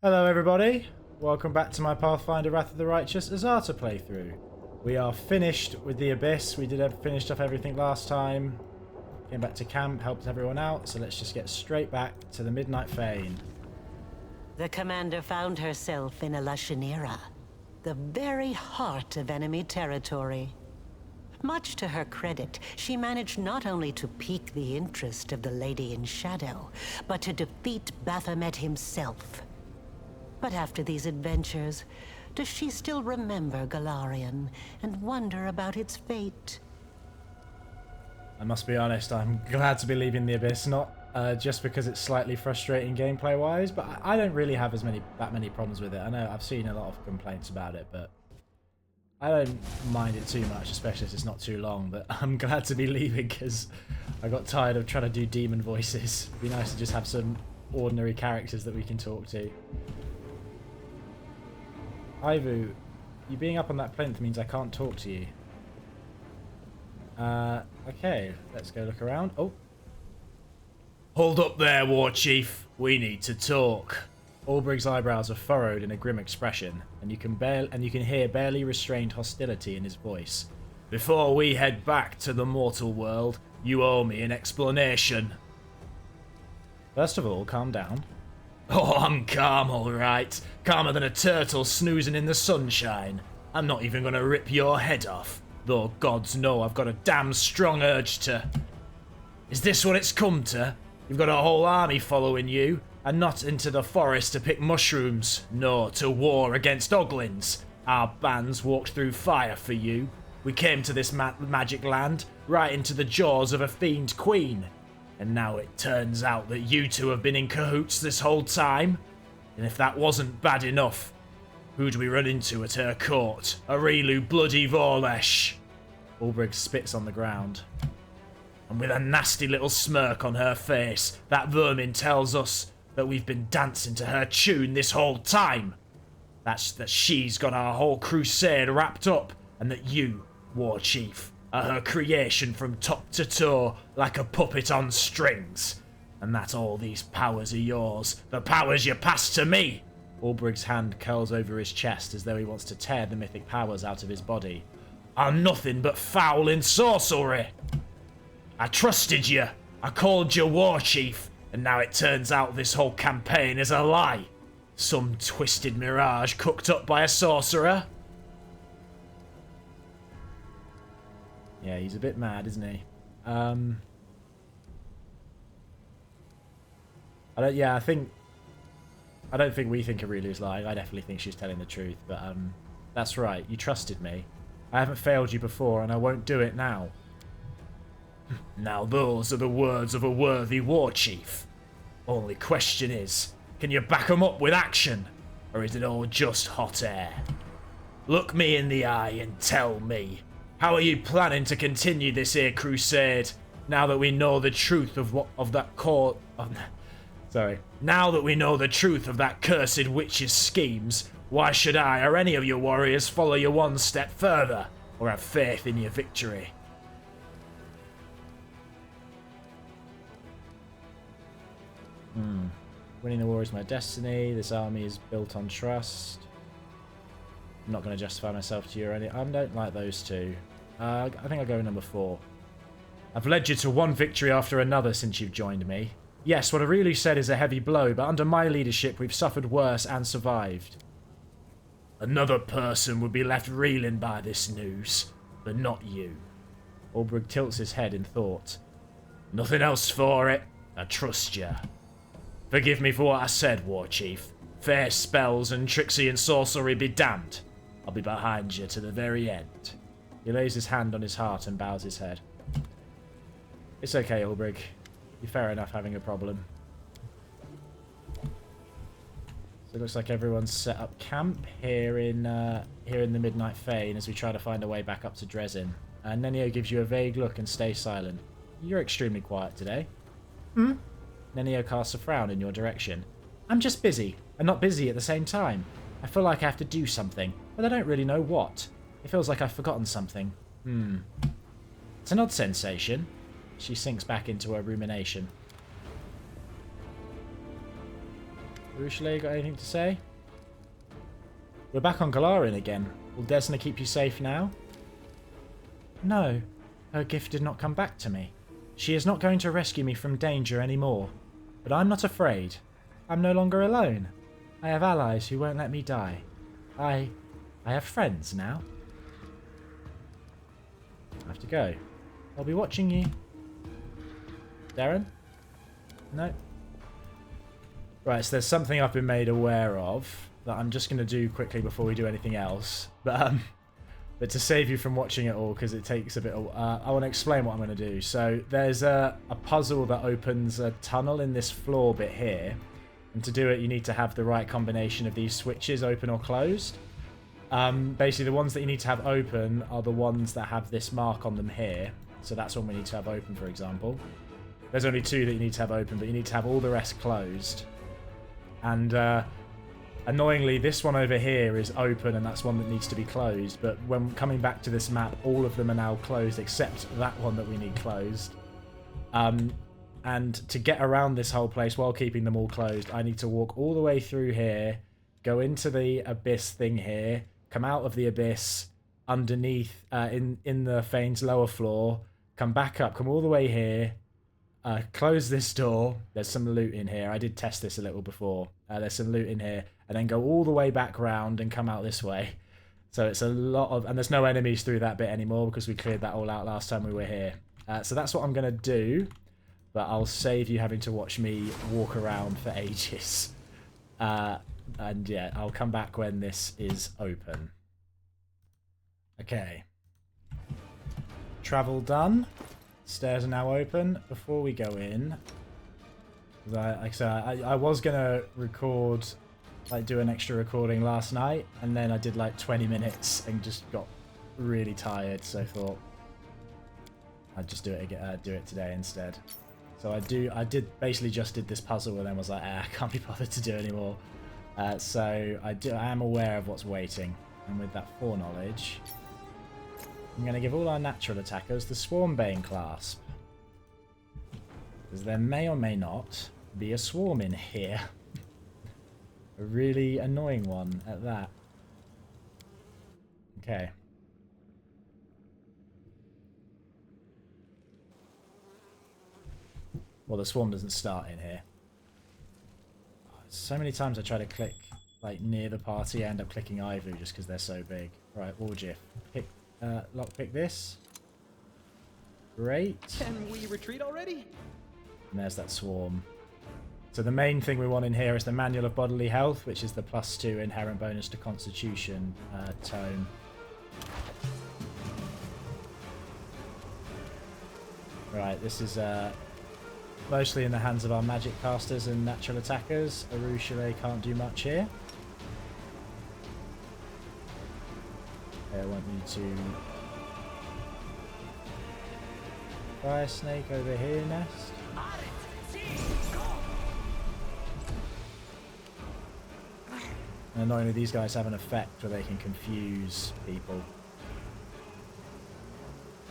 Hello everybody, welcome back to my Pathfinder Wrath of the Righteous Azata playthrough. We are finished with the Abyss. We finished off everything last time. Came back to camp, helped everyone out, so let's just get straight back to the Midnight Fane. The commander found herself in a Lashanira, the very heart of enemy territory. Much to her credit, she managed not only to pique the interest of the Lady in Shadow, but to defeat Baphomet himself. But after these adventures, does she still remember Galarian and wonder about its fate? I must be honest, I'm glad to be leaving the Abyss, not just because it's slightly frustrating gameplay-wise, but I don't really have that many problems with it. I know I've seen a lot of complaints about it, but I don't mind it too much, especially if it's not too long. But I'm glad to be leaving because I got tired of trying to do demon voices. It'd be nice to just have some ordinary characters that we can talk to. Ivu, you being up on that plinth means I can't talk to you. Okay, let's go look around. Oh. Hold up there, War Chief. We need to talk. Ulbrig's eyebrows are furrowed in a grim expression, and you can hear barely restrained hostility in his voice. Before we head back to the mortal world, you owe me an explanation. First of all, calm down. Oh, I'm calm, all right. Calmer than a turtle snoozing in the sunshine. I'm not even gonna rip your head off, though gods know I've got a damn strong urge to. Is this what it's come to? You've got a whole army following you, and not into the forest to pick mushrooms. No, to war against Oglins. Our bands walked through fire for you. We came to this magic land, right into the jaws of a fiend queen. And now it turns out that you two have been in cahoots this whole time? And if that wasn't bad enough, who'd we run into at her court? Arilu bloody Vorlesh. Ulbrig spits on the ground. And with a nasty little smirk on her face, that vermin tells us that we've been dancing to her tune this whole time. That's that she's got our whole crusade wrapped up, and that you, War Chief, are her creation from top to toe, like a puppet on strings. And that all these powers are yours, the powers you passed to me. Ulbrig's hand curls over his chest as though he wants to tear the mythic powers out of his body. Are nothing but foul in sorcery. I trusted you, I called you War Chief, and now it turns out this whole campaign is a lie. Some twisted mirage cooked up by a sorcerer. Yeah, he's a bit mad, isn't he? I don't think we think Aurelu's lying. I definitely think she's telling the truth, but that's right. You trusted me. I haven't failed you before, and I won't do it now. Now those are the words of a worthy war chief. Only question is, can you back 'em up with action, or is it all just hot air? Look me in the eye and tell me, how are you planning to continue this here crusade now that we know the truth Now that we know the truth of that cursed witch's schemes, why should I or any of your warriors follow you one step further, or have faith in your victory? Winning the war is my destiny. This army is built on trust. I'm not going to justify myself to you or any. I don't like those two. I think I'll go number 4. I've led you to one victory after another since you've joined me. Yes, what Aurelu said is a heavy blow, but under my leadership we've suffered worse and survived. Another person would be left reeling by this news, but not you. Ulbrig tilts his head in thought. Nothing else for it. I trust you. Forgive me for what I said, War Chief. Fair spells and tricksy and sorcery be damned. I'll be behind you to the very end. He lays his hand on his heart and bows his head. It's okay, Ulbrig. You're fair enough having a problem. So it looks like everyone's set up camp here in the Midnight Fane as we try to find a way back up to Drezen. And Nenio gives you a vague look and stays silent. You're extremely quiet today. Nenio casts a frown in your direction. I'm just busy, and not busy at the same time. I feel like I have to do something, but I don't really know what. It feels like I've forgotten something. It's an odd sensation. She sinks back into her rumination. Urushale, got anything to say? We're back on Galarian again. Will Desna keep you safe now? No. Her gift did not come back to me. She is not going to rescue me from danger anymore. But I'm not afraid. I'm no longer alone. I have allies who won't let me die. I have friends now. I have to go. I'll be watching you. Darren? No? Right, so there's something I've been made aware of that I'm just going to do quickly before we do anything else. But to save you from watching it all, because it takes a bit of... I want to explain what I'm going to do. So there's a puzzle that opens a tunnel in this floor bit here. And to do it, you need to have the right combination of these switches, open or closed. Basically, the ones that you need to have open are the ones that have this mark on them here. So that's one we need to have open, for example. There's only 2 that you need to have open, but you need to have all the rest closed. And annoyingly, this one over here is open, and that's one that needs to be closed. But when coming back to this map, all of them are now closed, except that one that we need closed. And to get around this whole place while keeping them all closed, I need to walk all the way through here, go into the abyss thing here, come out of the abyss underneath in the Fane's lower floor, come back up, come all the way here, close this door. There's some loot in here. I did test this a little before. There's some loot in here, and then go all the way back round and come out this way. So it's a lot of... And there's no enemies through that bit anymore because we cleared that all out last time we were here. So that's what I'm going to do. But I'll save you having to watch me walk around for ages. And yeah, I'll come back when this is open. Okay. Travel done. Stairs are now open. Before we go in, like I said, I was going to record, like do an extra recording last night. And then I did like 20 minutes and just got really tired. So I thought I'd just do it again, do it today instead. So I did basically just did this puzzle and then was like, I can't be bothered to do anymore. So I am aware of what's waiting. And with that foreknowledge, I'm going to give all our natural attackers the Swarmbane clasp. Because there may or may not be a swarm in here. A really annoying one at that. Okay. Well, the swarm doesn't start in here. So many times I try to click like near the party, I end up clicking Ivu just because they're so big. Right, Warjiff. Lockpick this. Great. Can we retreat already? And there's that swarm. So the main thing we want in here is the Manual of Bodily Health, which is the +2 inherent bonus to Constitution tome. Right, this is mostly in the hands of our magic casters and natural attackers. Urushale can't do much here. I want you to... Fire snake over here, Nest. And annoyingly, these guys have an effect where they can confuse people.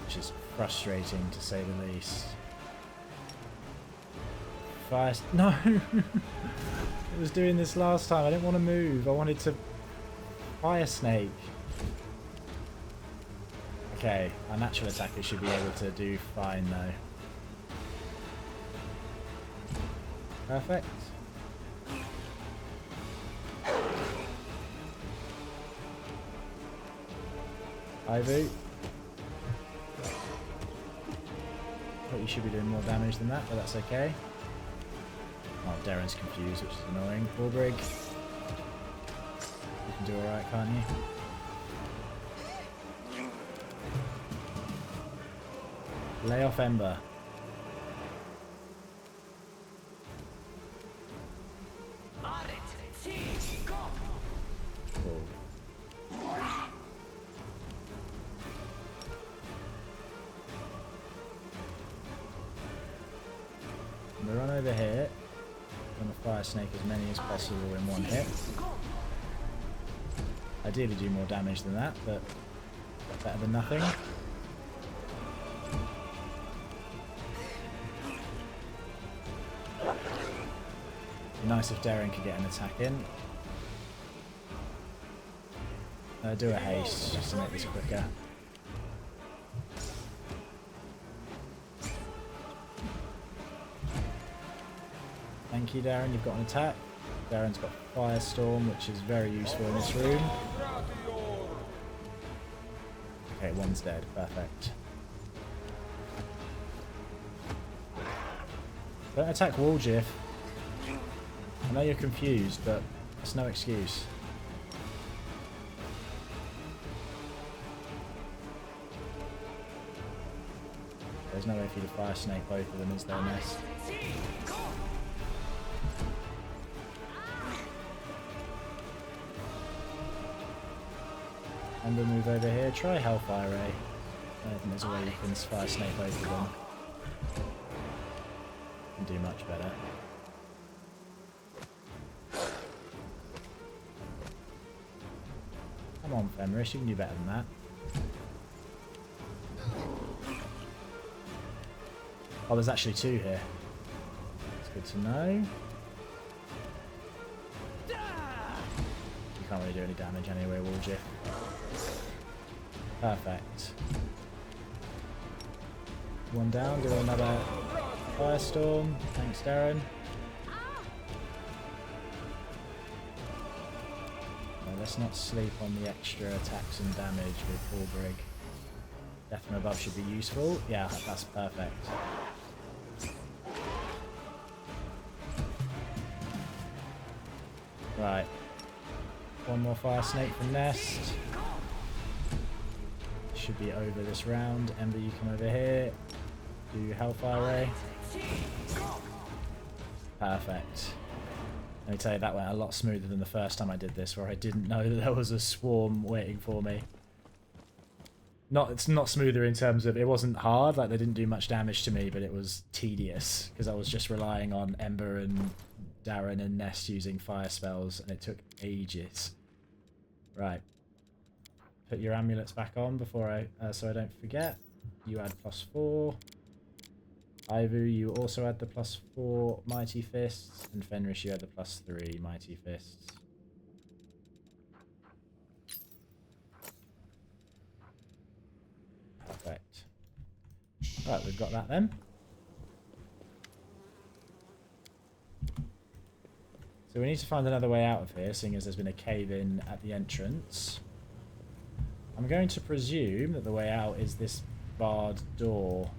Which is frustrating, to say the least. Fire... No! I was doing this last time. I didn't want to move. I wanted to... Fire snake. Okay, our natural attacker should be able to do fine though. Perfect. Ivu. Thought you should be doing more damage than that, but that's okay. Oh, Darren's confused, which is annoying. Bulbrig. You can do alright, can't you? Lay off Ember. Cool. We run over here. I'm going to fire snake as many as possible in one hit. Ideally do more damage than that, but better than nothing. nice if Darren could get an attack in. Do a haste just to make this quicker. Thank you, Darren. You've got an attack. Darren's got Firestorm, which is very useful in this room. Okay, one's dead. Perfect. Don't attack Walljif. I know you're confused, but it's no excuse. There's no way for you to fire snake both of them, is there, Nest? Ember, move over here. Try Hellfire Ray. I don't think there's a way you can fire snake both of them. Can do much better. Come on, Fenris, you can do better than that. Oh, there's actually two here. That's good to know. You can't really do any damage anyway, Walljif. Perfect. One down, do another Firestorm. Thanks, Darren. No, let's not sleep on the extra attacks and damage with Fulbrig. Death from above should be useful. Yeah, that's perfect. Right. One more Fire Snake from Nest. Should be over this round. Ember, you come over here. Do Hellfire Ray. Perfect. Let me tell you, that went a lot smoother than the first time I did this, where I didn't know that there was a swarm waiting for me. It's not smoother in terms of it wasn't hard, like they didn't do much damage to me, but it was tedious because I was just relying on Ember and Darren and Nest using fire spells, and it took ages. Right. Put your amulets back on before so I don't forget. You add +4. Ivu, you also add the +4 Mighty Fists, and Fenris, you add the +3 Mighty Fists. Perfect. Right, we've got that then. So we need to find another way out of here, seeing as there's been a cave-in at the entrance. I'm going to presume that the way out is this barred door.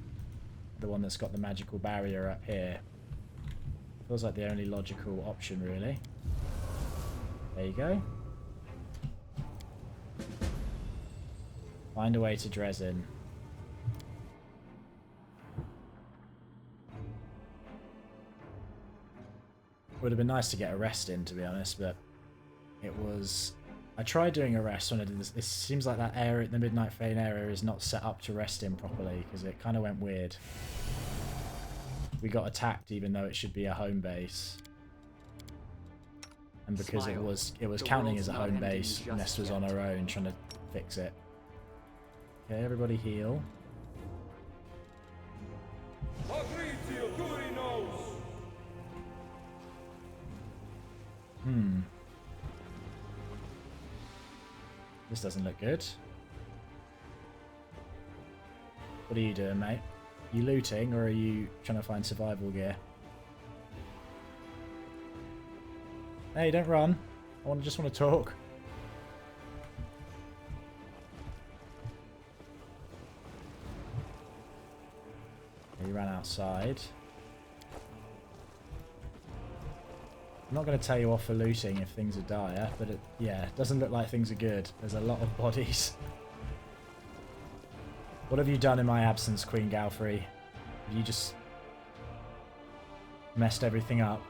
The one that's got the magical barrier up here. Feels like the only logical option, really. There you go. Find a way to Drezen. Would have been nice to get a rest in, to be honest, but it was... I tried doing a rest when I did this. It seems like that area, the Midnight Fane area, is not set up to rest in properly, because it kind of went weird. We got attacked even though it should be a home base. And because it was counting as a home base, Nest was on her own trying to fix it. Okay, everybody heal. This doesn't look good. What are you doing, mate? You looting, or are you trying to find survival gear? Hey, don't run. I just want to talk. Okay, you ran outside. I'm not going to tell you off for looting if things are dire, but yeah, it doesn't look like things are good. There's a lot of bodies. What have you done in my absence, Queen Galfrey? Have you just messed everything up?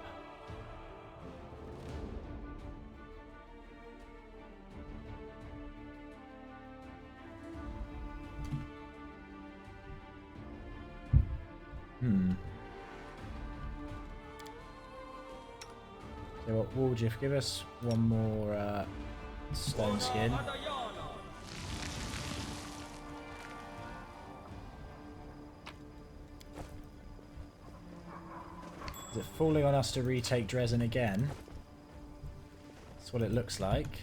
So what, Walljif, give us one more stone skin. Is it falling on us to retake Drezen again? That's what it looks like.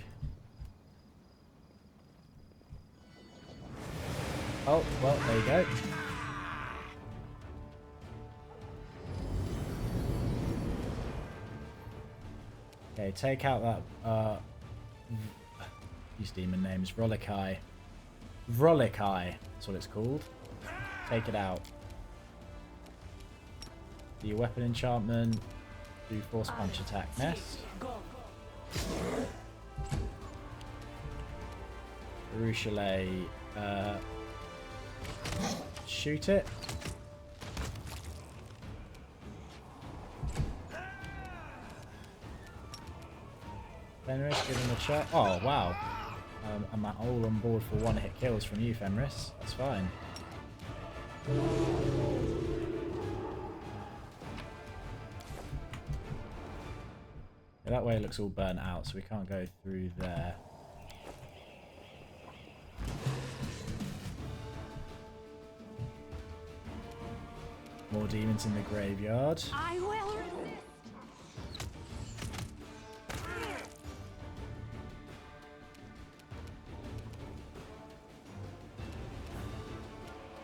Oh, well, there you go. Okay, take out that, these demon names. Rolikai. Rolikai, that's what it's called. Take it out. Do your weapon enchantment. Do force punch attack. Nest. Ruchelet. Shoot it. Fenris, give him a check. Oh, wow. I'm all on board for one-hit kills from you, Fenris. That's fine. Yeah, that way it looks all burnt out, so we can't go through there. More demons in the graveyard. I will.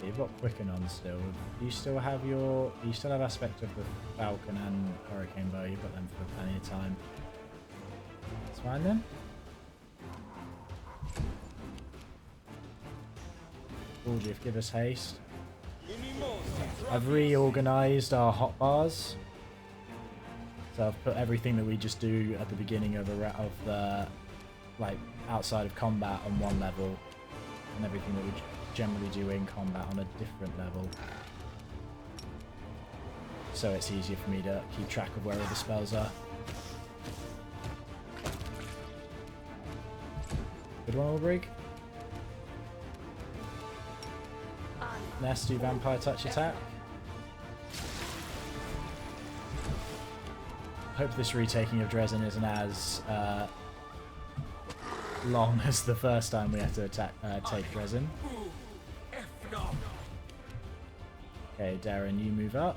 You've got Quicken on still. Do you still have your... You still have aspect of the Falcon and Hurricane Bow. You've got them for plenty of time. That's fine then. Gorgiev, give us haste. I've reorganised our hotbars. So I've put everything that we just do at the beginning of the... like, outside of combat on one level. And everything that we generally do in combat on a different level, so it's easier for me to keep track of where all the spells are. Good one, Ulbrig. Nest, do vampire touch attack. Hope this retaking of Drezen isn't as long as the first time we had to take Drezen. Okay, Darren, you move up.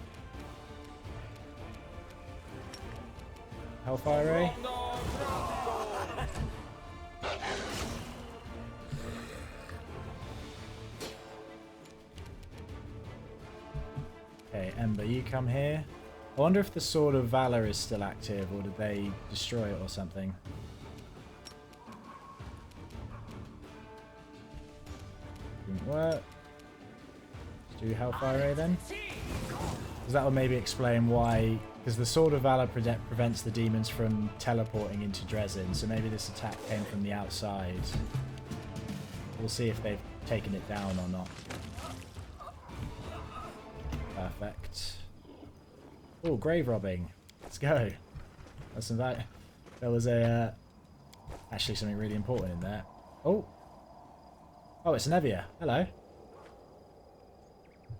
Hellfire Ray. Okay, Ember, you come here. I wonder if the Sword of Valor is still active, or did they destroy it or something? Didn't work. Do Hellfire Ray then? Because that will maybe explain why... Because the Sword of Valor prevents the demons from teleporting into Drezen, so maybe this attack came from the outside. We'll see if they've taken it down or not. Perfect. Oh, grave robbing. Let's go. That's that. There was a... actually something really important in there. Oh! Oh, it's Nevia. Hello.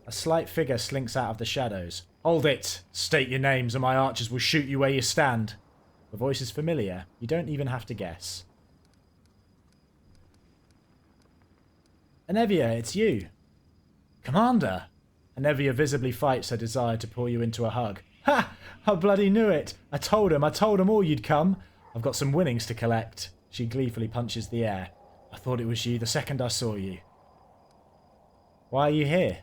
A slight figure slinks out of the shadows. Hold it! State your names and my archers will shoot you where you stand. The voice is familiar. You don't even have to guess. Anevia, it's you. Commander! Anevia visibly fights her desire to pull you into a hug. Ha! I bloody knew it! I told him all you'd come. I've got some winnings to collect. She gleefully punches the air. I thought it was you the second I saw you. Why are you here?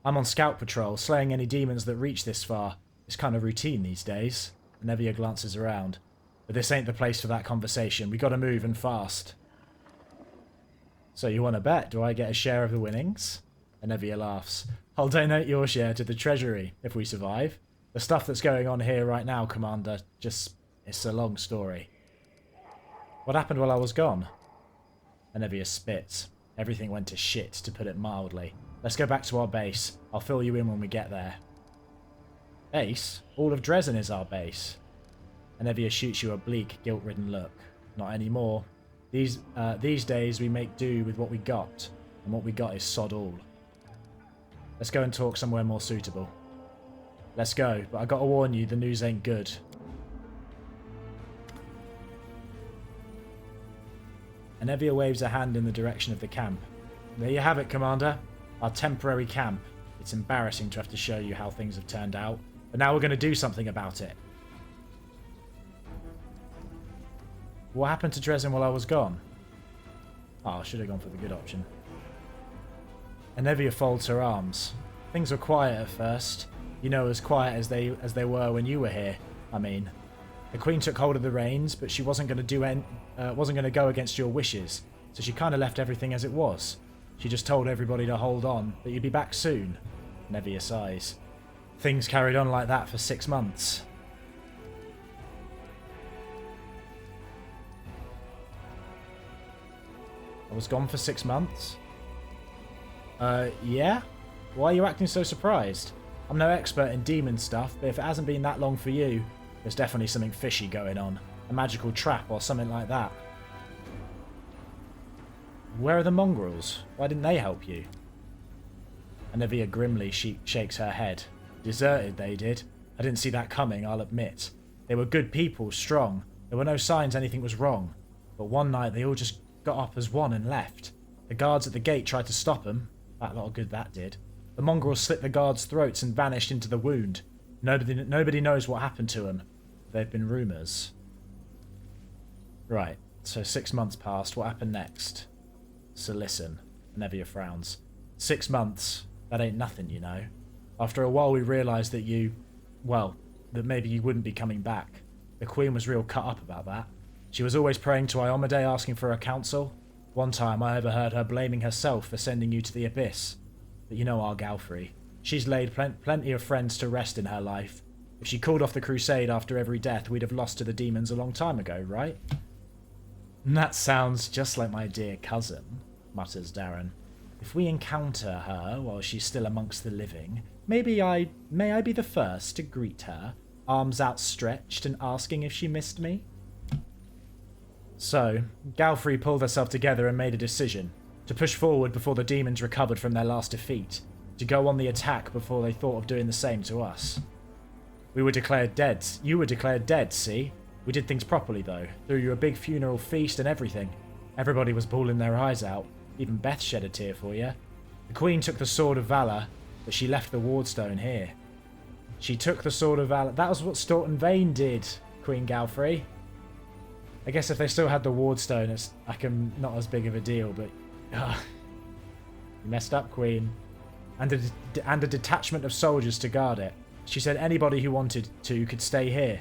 I'm on scout patrol, slaying any demons that reach this far. It's kind of routine these days. Anevia glances around. But this ain't the place for that conversation. We gotta move and fast. So you want to bet? Do I get a share of the winnings? Anevia laughs. I'll donate your share to the treasury, if we survive. The stuff that's going on here right now, Commander, it's a long story. What happened while I was gone? Anevia spits. Everything went to shit, to put it mildly. Let's go back to our base. I'll fill you in when we get there. Base? All of Drezen is our base. Anevia shoots you a bleak, guilt-ridden look. Not anymore. These days we make do with what we got, and what we got is sod all. Let's go and talk somewhere more suitable. Let's go, but I gotta warn you, the news ain't good. Anevia waves a hand in the direction of the camp. There you have it, Commander. Our temporary camp. It's embarrassing to have to show you how things have turned out, But now we're going to do something about it. What happened to Drezen while I was gone? Oh, I should have gone for the good option. Anevia folds her arms. Things were quiet at first. You know, as quiet as they were when you were here. I mean, the Queen took hold of the reins, but she wasn't going to go against your wishes. So she kind of left everything as it was. She just told everybody to hold on, that you'd be back soon. Anevia sighs. Things carried on like that for 6 months. I was gone for 6 months? Yeah? Why are you acting so surprised? I'm no expert in demon stuff, but if it hasn't been that long for you, there's definitely something fishy going on. A magical trap or something like that. Where are the mongrels? Why didn't they help you? Anevia grimly shakes her head. Deserted, they did. I didn't see that coming, I'll admit. They were good people, strong. There were no signs anything was wrong. But one night they all just got up as one and left. The guards at the gate tried to stop them. That lot of good that did. The mongrels slit the guards' throats and vanished into the wound. Nobody knows what happened to them. They've been rumours. Right, so 6 months passed. What happened next? So listen, Anevia frowns. 6 months, that ain't nothing, you know. After a while we realised that that maybe you wouldn't be coming back. The Queen was real cut up about that. She was always praying to Iomadae, asking for a counsel. One time I overheard her blaming herself for sending you to the abyss. But you know our Galfrey. She's laid plenty of friends to rest in her life. If she called off the crusade after every death, we'd have lost to the demons a long time ago, right? That sounds just like my dear cousin, mutters Darren. If we encounter her while she's still amongst the living, may I be the first to greet her, arms outstretched and asking if she missed me? So, Galfrey pulled herself together and made a decision. To push forward before the demons recovered from their last defeat. To go on the attack before they thought of doing the same to us. We were declared dead. You were declared dead, see? We did things properly, though. Threw you a big funeral feast and everything. Everybody was bawling their eyes out. Even Beth shed a tear for you. The Queen took the Sword of Valor, but she left the Wardstone here. She took the Sword of Valor. That was what Staunton Vane did, Queen Galfrey. I guess if they still had the Wardstone, it's not as big of a deal, but... You messed up, Queen. And a detachment of soldiers to guard it. She said anybody who wanted to could stay here,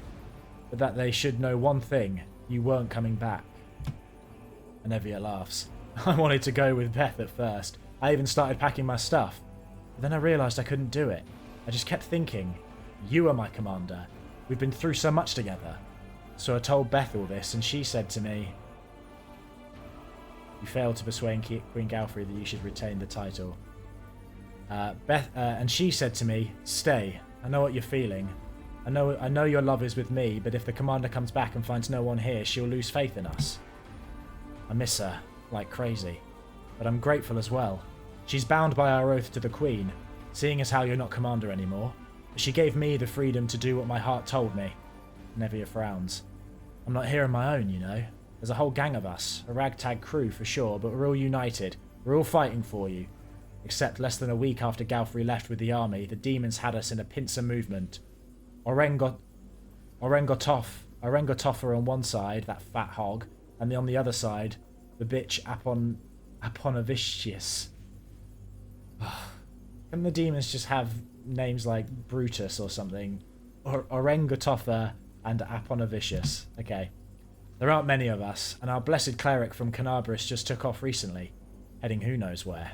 but that they should know one thing. You weren't coming back. Anevia laughs. I wanted to go with Beth at first. I even started packing my stuff. But then I realised I couldn't do it. I just kept thinking, you are my commander. We've been through so much together. So I told Beth all this, and she said to me, you failed to persuade Queen Galfrey that you should retain the title. And she said to me, stay. I know what you're feeling. I know your love is with me, but if the commander comes back and finds no one here, she'll lose faith in us. I miss her, like crazy. But I'm grateful as well. She's bound by our oath to the Queen, seeing as how you're not commander anymore. But she gave me the freedom to do what my heart told me. Anevia frowns. I'm not here on my own, you know. There's a whole gang of us, a ragtag crew for sure, but we're all united. We're all fighting for you. Except less than a week after Galfrey left with the army, the demons had us in a pincer movement. Orengotoffer on one side, that fat hog, and on the other side, the bitch Aponovicius. Can the demons just have names like Brutus or something? Orengotoffer and Aponovicius. Okay. There aren't many of us, and our blessed cleric from Canabris just took off recently, heading who knows where.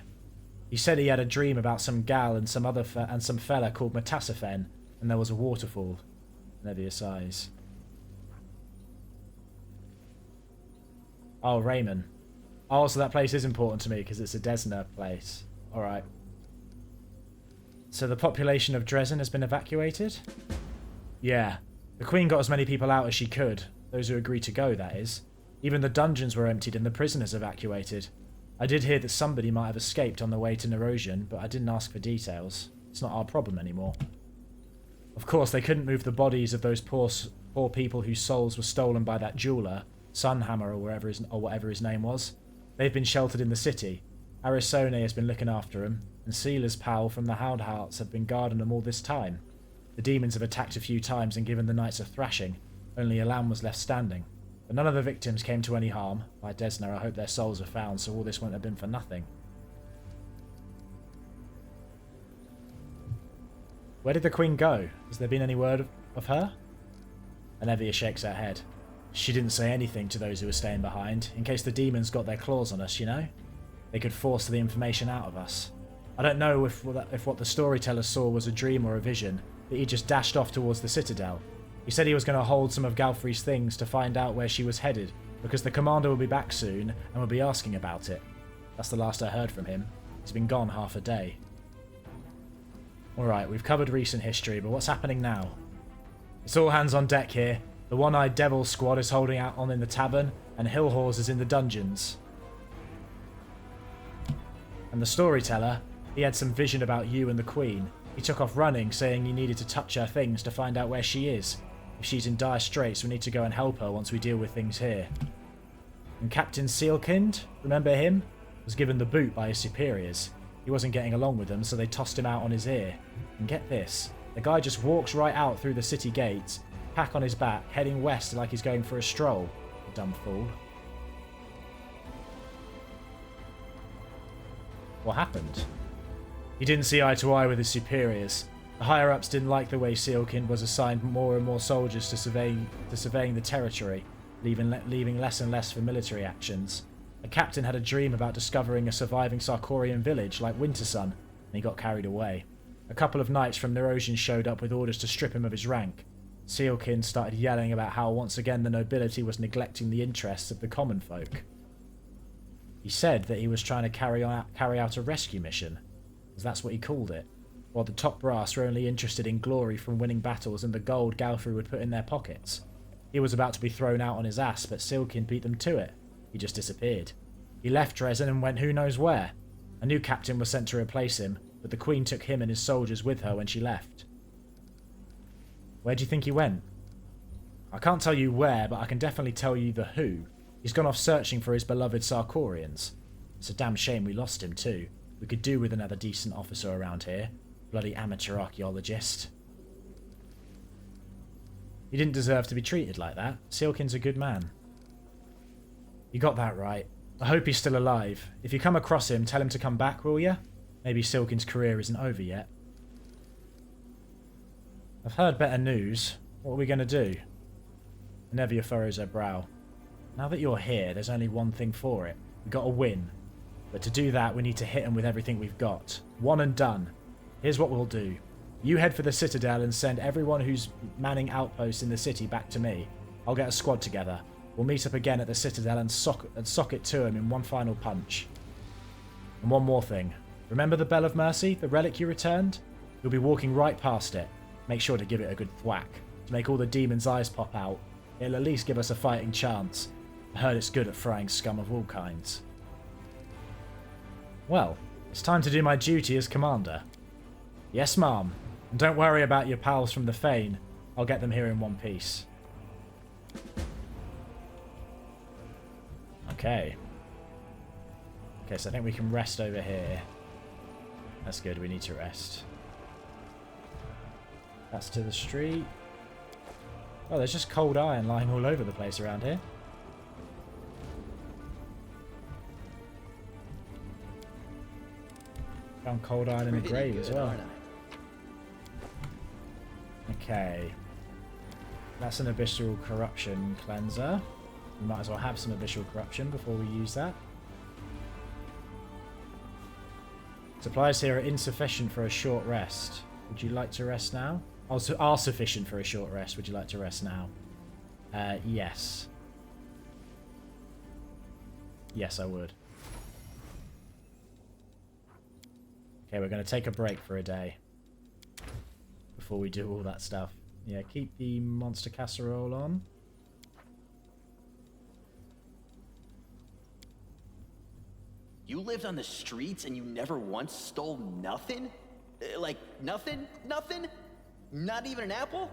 He said he had a dream about some gal and some fella called Metasophen, and there was a waterfall. Anevia sighs. Oh, Raymond. Oh, so that place is important to me because it's a Desna place. Alright. So the population of Drezen has been evacuated? Yeah. The Queen got as many people out as she could. Those who agreed to go, that is. Even the dungeons were emptied and the prisoners evacuated. I did hear that somebody might have escaped on the way to Nerosian, but I didn't ask for details. It's not our problem anymore. Of course, they couldn't move the bodies of those poor people whose souls were stolen by that jeweller, Sunhammer or whatever his name was. They've been sheltered in the city. Arisone has been looking after them, and Seela's pal from the Houndhearts have been guarding them all this time. The demons have attacked a few times and given the knights a thrashing. Only Elan was left standing. But none of the victims came to any harm. By Desna, I hope their souls are found, so all this wouldn't have been for nothing. Where did the Queen go? Has there been any word of her? Anevia shakes her head. She didn't say anything to those who were staying behind, in case the demons got their claws on us, you know? They could force the information out of us. I don't know if what the storyteller saw was a dream or a vision, but he just dashed off towards the Citadel. He said he was going to hold some of Galfrey's things to find out where she was headed, because the commander will be back soon and will be asking about it. That's the last I heard from him. He's been gone half a day. Alright, we've covered recent history, but what's happening now? It's all hands on deck here. The one-eyed devil squad is holding out on in the tavern, and Hillhorse is in the dungeons. And the storyteller, he had some vision about you and the Queen. He took off running, saying you needed to touch her things to find out where she is. If she's in dire straits, we need to go and help her once we deal with things here. And Captain Sealkind, remember him? Was given the boot by his superiors. He wasn't getting along with them, so they tossed him out on his ear. And get this, the guy just walks right out through the city gates, pack on his back, heading west like he's going for a stroll. The dumb fool. What happened? He didn't see eye to eye with his superiors. The higher-ups didn't like the way Sealkind was assigned more and more soldiers to surveying the territory, leaving less and less for military actions. A captain had a dream about discovering a surviving Sarkorian village like Wintersun, and he got carried away. A couple of knights from Nerosian showed up with orders to strip him of his rank. Sealkind started yelling about how once again the nobility was neglecting the interests of the common folk. He said that he was trying to carry out a rescue mission, as that's what he called it, while the top brass were only interested in glory from winning battles and the gold Galfrey would put in their pockets. He was about to be thrown out on his ass, but Sealkind beat them to it. He just disappeared. He left Drezen and went who knows where. A new captain was sent to replace him, but the Queen took him and his soldiers with her when she left. Where do you think he went? I can't tell you where, but I can definitely tell you the who. He's gone off searching for his beloved Sarkorians. It's a damn shame we lost him too. We could do with another decent officer around here. Bloody amateur archaeologist. He didn't deserve to be treated like that. Sealkin's a good man. You got that right. I hope he's still alive. If you come across him, tell him to come back, will ya? Maybe Sealkin's career isn't over yet. I've heard better news. What are we going to do? Anevia furrows her brow. Now that you're here, there's only one thing for it. We've got to win. But to do that, we need to hit him with everything we've got. One and done. Here's what we'll do. You head for the Citadel and send everyone who's manning outposts in the city back to me. I'll get a squad together. We'll meet up again at the Citadel and sock it to him in one final punch. And one more thing. Remember the Bell of Mercy, the relic you returned? You'll be walking right past it. Make sure to give it a good thwack, to make all the demons' eyes pop out. It'll at least give us a fighting chance. I heard it's good at frying scum of all kinds. Well, it's time to do my duty as commander. Yes, ma'am. And don't worry about your pals from the Fane. I'll get them here in one piece. Okay. Okay, so I think we can rest over here. That's good, we need to rest. That's to the street. Oh, there's just cold iron lying all over the place around here. Found cold iron in the grave as well. Okay. That's an Abyssal Corruption Cleanser. We might as well have some Abyssal Corruption before we use that. Supplies here are insufficient for a short rest. Would you like to rest now? Also, are sufficient for a short rest. Would you like to rest now? Yes. Yes, I would. Okay, we're going to take a break for a day. Before we do all that stuff. Yeah, keep the monster casserole on. You lived on the streets and you never once stole nothing? Like, nothing? Nothing? Not even an apple?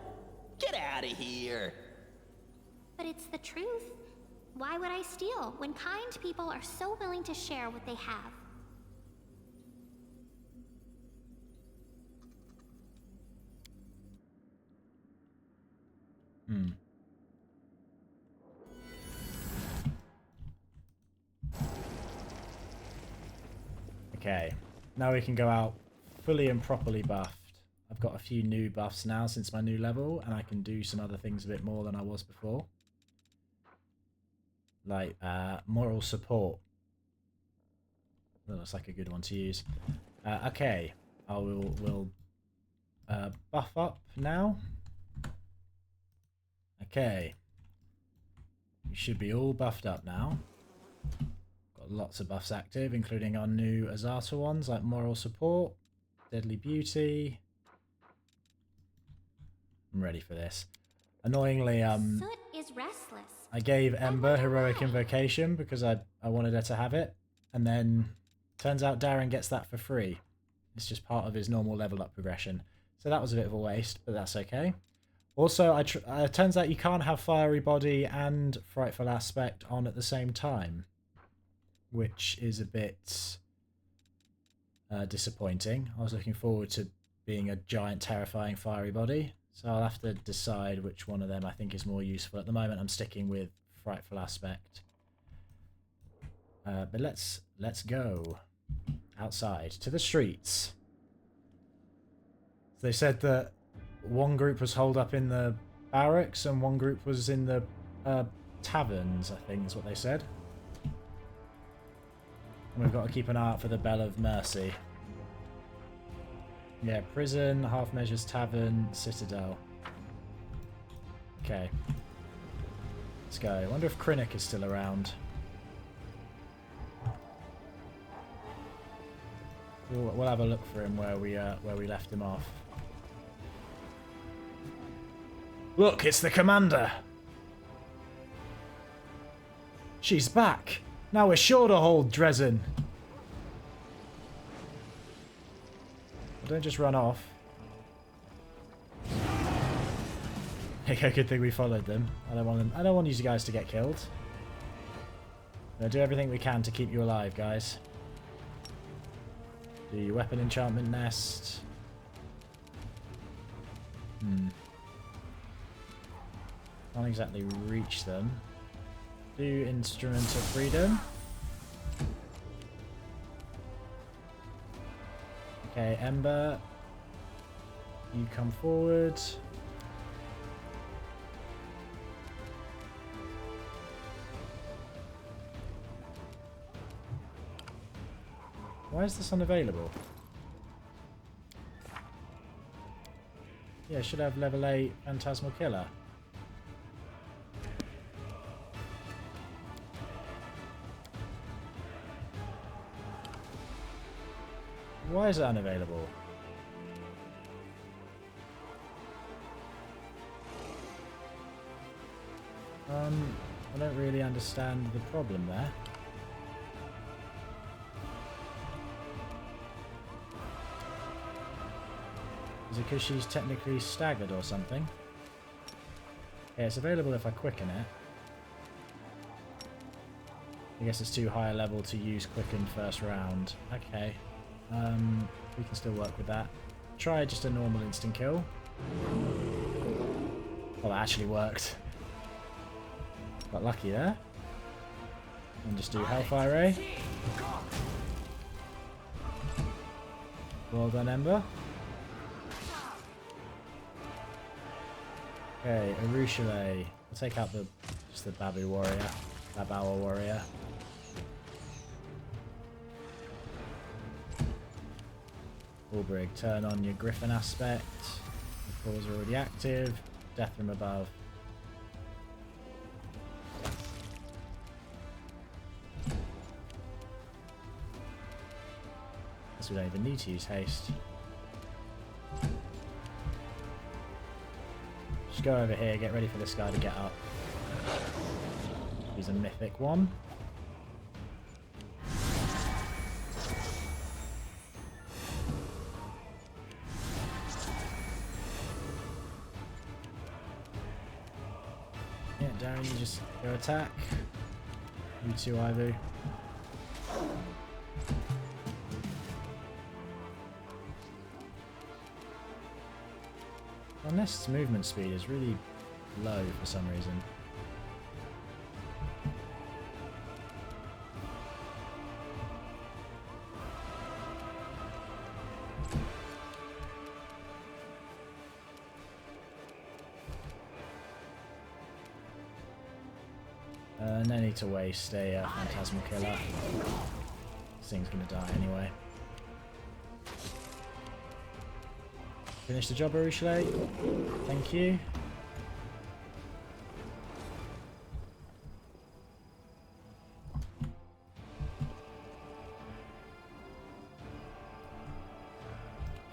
Get out of here! But it's the truth. Why would I steal when kind people are so willing to share what they have? Okay, now we can go out fully and properly buffed. I've got a few new buffs now since my new level, and I can do some other things a bit more than I was before. Like moral support. That looks like a good one to use. Okay, we'll buff up now. Okay. We should be all buffed up now. Got lots of buffs active, including our new Azata ones, like Moral Support, Deadly Beauty. I'm ready for this. Annoyingly, Soot is restless. I gave Ember wonder Heroic why. Invocation because I wanted her to have it. And then, turns out Darren gets that for free. It's just part of his normal level up progression. So that was a bit of a waste, but that's okay. Also, it turns out you can't have Fiery Body and Frightful Aspect on at the same time, which is a bit disappointing. I was looking forward to being a giant, terrifying Fiery Body, so I'll have to decide which one of them I think is more useful. At the moment, I'm sticking with Frightful Aspect. But let's go outside to the streets. They said that one group was holed up in the barracks and one group was in the taverns, I think is what they said. And we've got to keep an eye out for the Bell of Mercy. Yeah, prison, Half Measures Tavern, Citadel. Okay. Let's go. I wonder if Krennic is still around. We'll have a look for him where we left him off. Look, it's the commander. She's back. Now we're sure to hold Drezen. Well, don't just run off. Okay, good thing we followed them. I don't want you guys to get killed. We'll do everything we can to keep you alive, guys. Do your weapon enchantment nest. Can't exactly reach them. Do Instrument of Freedom. Okay, Ember. You come forward. Why is this unavailable? Yeah, should have level 8 Phantasmal Killer. Why is it unavailable? I don't really understand the problem there. Is it because she's technically staggered or something? Yeah, it's available if I quicken it. I guess it's too high a level to use quicken first round. Okay. We can still work with that. Try just a normal instant kill. Well, that actually worked. Got lucky there. And just do Hellfire Ray. Well done, Ember. Okay, Arushale. We'll take out just the Babu warrior. Babawa warrior. Ulbrig, turn on your Griffin aspect. The claws are already active. Death from above. Guess we don't even need to use haste. Just go over here, get ready for this guy to get up. He's a mythic one. Yeah, Darren, you just go attack. You too, Ivu. Our Nest's movement speed is really low for some reason. No need to waste a Phantasmal Killer. This thing's gonna die anyway. Finish the job, Arushale. Thank you.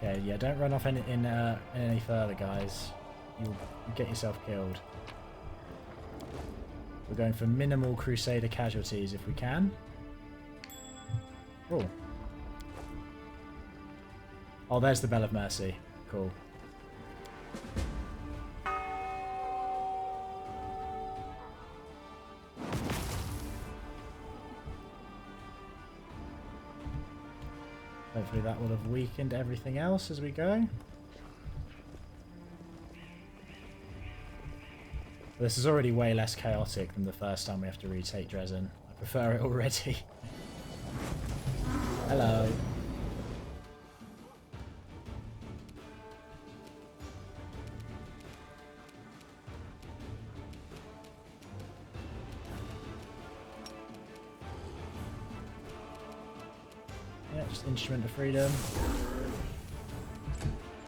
Okay, yeah, don't run off any further, guys. You'll get yourself killed. We're going for minimal Crusader casualties if we can. Oh. Oh, there's the Bell of Mercy. Cool. Hopefully that will have weakened everything else as we go. This is already way less chaotic than the first time we have to retake Drezen. I prefer it already. Hello. Yeah, just Instrument of Freedom.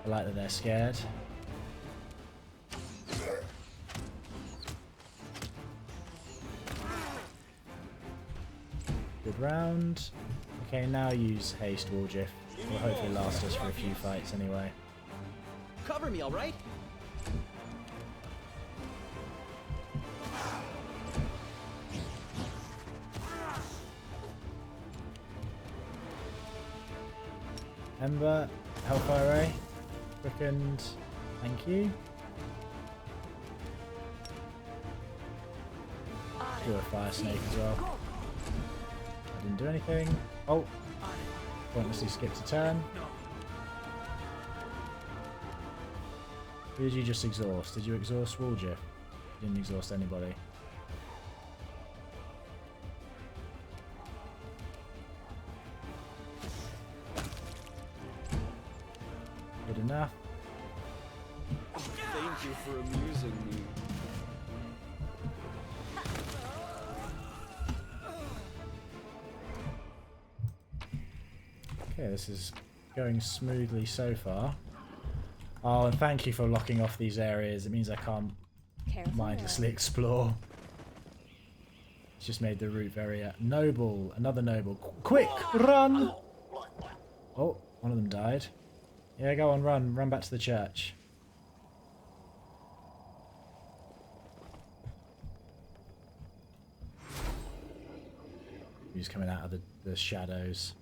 I like that they're scared. Good round. Okay, now use Haste Warjiff. Will hopefully last us for a few fights anyway. Cover me, all right? Ember, Hellfire Ray, quickened, thank you. Do a Fire Snake as well. I didn't do anything. Oh, pointlessly skipped a turn. Who did you just exhaust? Did you exhaust Warjiff? You didn't exhaust anybody. Good enough. Thank you for amusing me. Okay, this is going smoothly so far. Oh, and thank you for locking off these areas. It means I can't mindlessly explore. It's just made the route very noble. Another noble. Quick, run! Oh, one of them died. Yeah, go on, run. Run back to the church. Who's coming out of the shadows?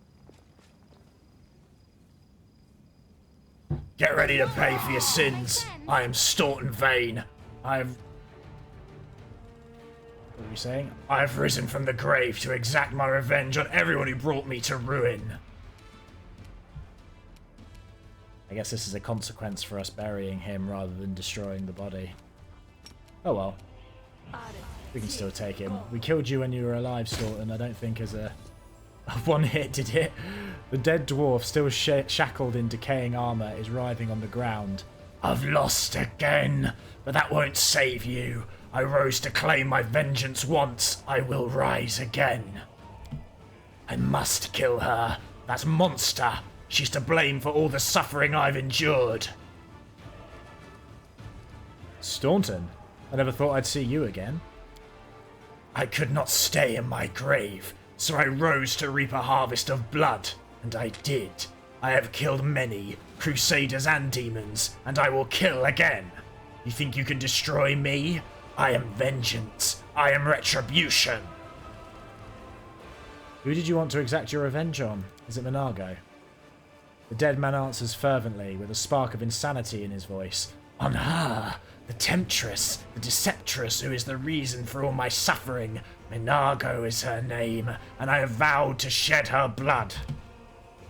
Get ready to pay for your sins. I am Staunton Vane. What are you saying? I have risen from the grave to exact my revenge on everyone who brought me to ruin. I guess this is a consequence for us burying him rather than destroying the body. Oh well. We can still take him. We killed you when you were alive, Staunton. I don't think as a one hit did it. The dead dwarf, still shackled in decaying armor, is writhing on the ground. I've lost again, but that won't save you. I rose to claim my vengeance once. I will rise again. I must kill her. That monster. She's to blame for all the suffering I've endured. Staunton? I never thought I'd see you again. I could not stay in my grave, so I rose to reap a harvest of blood, and I did. I have killed many, crusaders and demons, and I will kill again. You think you can destroy me? I am vengeance. I am retribution. Who did you want to exact your revenge on? Is it Monargo? The dead man answers fervently, with a spark of insanity in his voice. On her, the temptress, the deceptress who is the reason for all my suffering. Monargo is her name, and I have vowed to shed her blood.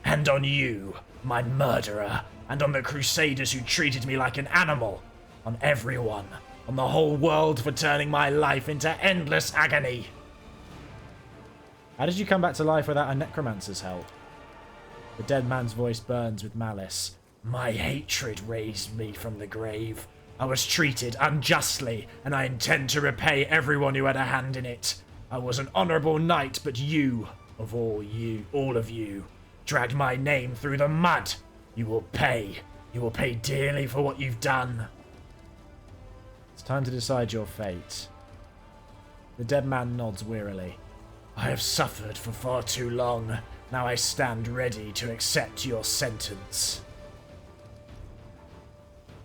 And on you, my murderer, and on the crusaders who treated me like an animal. On everyone, on the whole world for turning my life into endless agony. How did you come back to life without a necromancer's help? The dead man's voice burns with malice. My hatred raised me from the grave. I was treated unjustly, and I intend to repay everyone who had a hand in it. I was an honorable knight, but you, all of you, dragged my name through the mud. You will pay. You will pay dearly for what you've done. It's time to decide your fate. The dead man nods wearily. I have suffered for far too long. Now I stand ready to accept your sentence.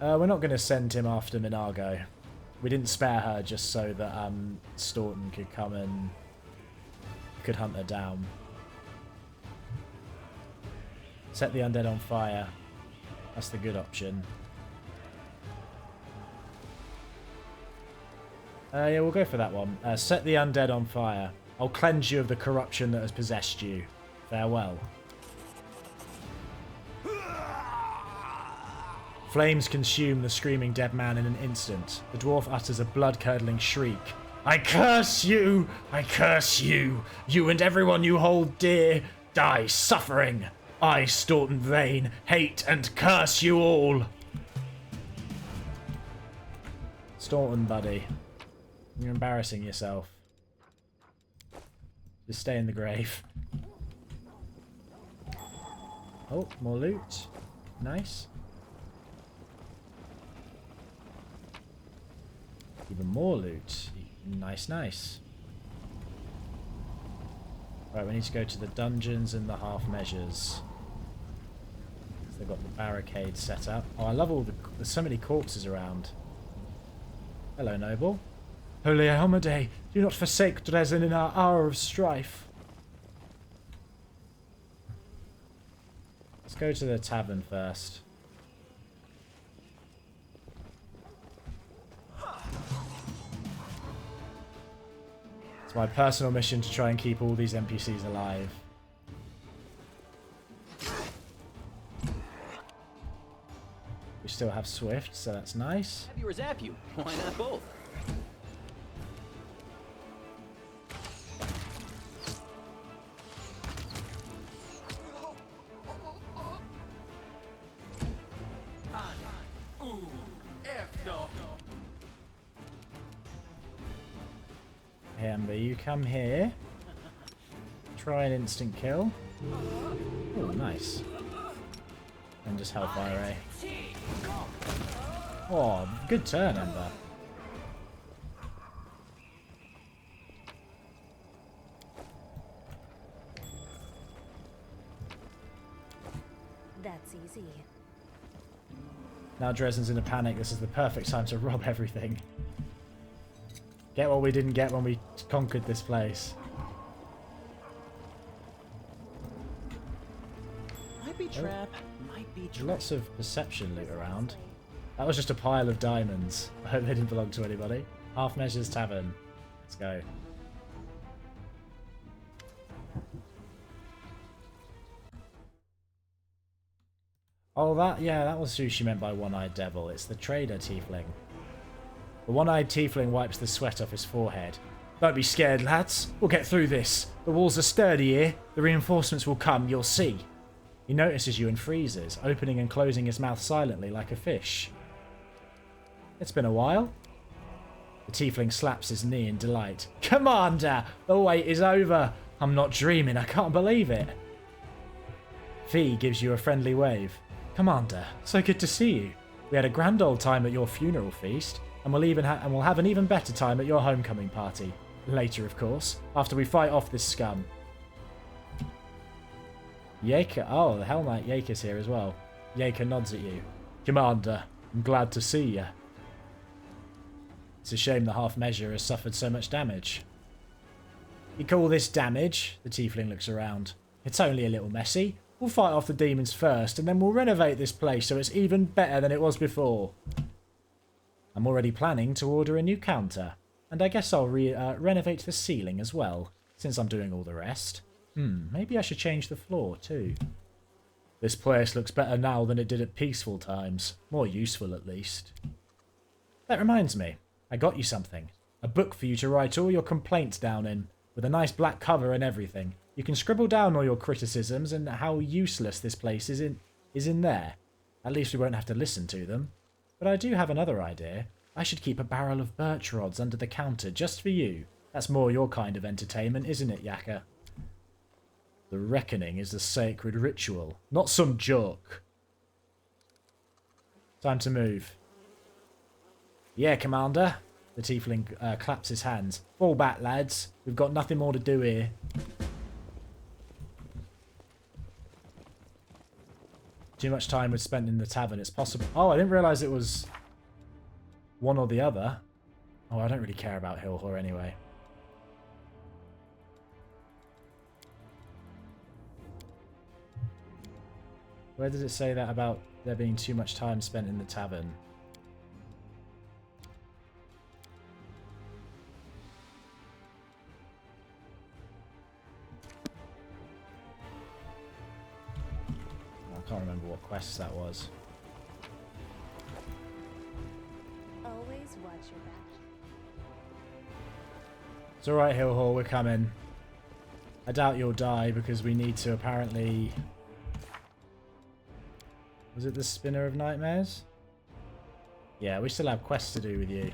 We're not going to send him after Minago. We didn't spare her just so that Staunton could come and could hunt her down. Set the undead on fire. That's the good option. Yeah, we'll go for that one. Set the undead on fire. I'll cleanse you of the corruption that has possessed you. Farewell. Flames consume the screaming dead man in an instant. The dwarf utters a blood-curdling shriek. I curse you! I curse you! You and everyone you hold dear, die suffering! I, Staunton Vane, hate and curse you all! Staunton, buddy. You're embarrassing yourself. Just stay in the grave. Oh, more loot. Nice. Even more loot. Nice, nice. Right, we need to go to the dungeons and the half measures. They've got the barricade set up. Oh, I love all the... There's so many corpses around. Hello, noble. Holy Iomadae, do not forsake Drezen in our hour of strife. Let's go to the tavern first. It's my personal mission to try and keep all these NPCs alive. We still have Swift, so that's nice. Have you or zap you? Why not both? Amber, you come here. Try an instant kill. Oh, nice. And just Hellfire Ray. Oh, good turn, Amber. That's easy. Now Drezen's in a panic. This is the perfect time to rob everything. Get what we didn't get when we conquered this place. Might be trap. Might be trap. Lots of perception loot around. That was just a pile of diamonds. I hope they didn't belong to anybody. Half Measures Tavern. Let's go. Oh, that was who she meant by One-Eyed Devil. It's the trader tiefling. The one-eyed tiefling wipes the sweat off his forehead. Don't be scared, lads. We'll get through this. The walls are sturdy here. The reinforcements will come, you'll see. He notices you and freezes, opening and closing his mouth silently like a fish. It's been a while. The tiefling slaps his knee in delight. Commander! The wait is over. I'm not dreaming, I can't believe it. Fee gives you a friendly wave. Commander, so good to see you. We had a grand old time at your funeral feast. And we'll have an even better time at your homecoming party. Later, of course, after we fight off this scum. Yaker, oh, the Hell Knight Yaker's here as well. Yaker nods at you. Commander, I'm glad to see you. It's a shame the half measure has suffered so much damage. You call this damage? The tiefling looks around. It's only a little messy. We'll fight off the demons first, and then we'll renovate this place so it's even better than it was before. I'm already planning to order a new counter, and I guess I'll renovate the ceiling as well, since I'm doing all the rest. Maybe I should change the floor too. This place looks better now than it did at peaceful times. More useful at least. That reminds me, I got you something. A book for you to write all your complaints down in, with a nice black cover and everything. You can scribble down all your criticisms and how useless this place is in there. At least we won't have to listen to them. But I do have another idea. I should keep a barrel of birch rods under the counter just for you. That's more your kind of entertainment, isn't it, Yaka? The reckoning is a sacred ritual, not some joke. Time to move. Yeah, Commander. The tiefling claps his hands. Fall back, lads. We've got nothing more to do here. Too much time was spent in the tavern. It's possible. Oh, I didn't realise it was one or the other. Oh, I don't really care about Hillhor anyway. Where does it say that about there being too much time spent in the tavern? I can't remember what quest that was. Always watch your back. It's alright, Hillhor, we're coming. I doubt you'll die because we need to apparently... Was it the Spinner of Nightmares? Yeah, we still have quests to do with you.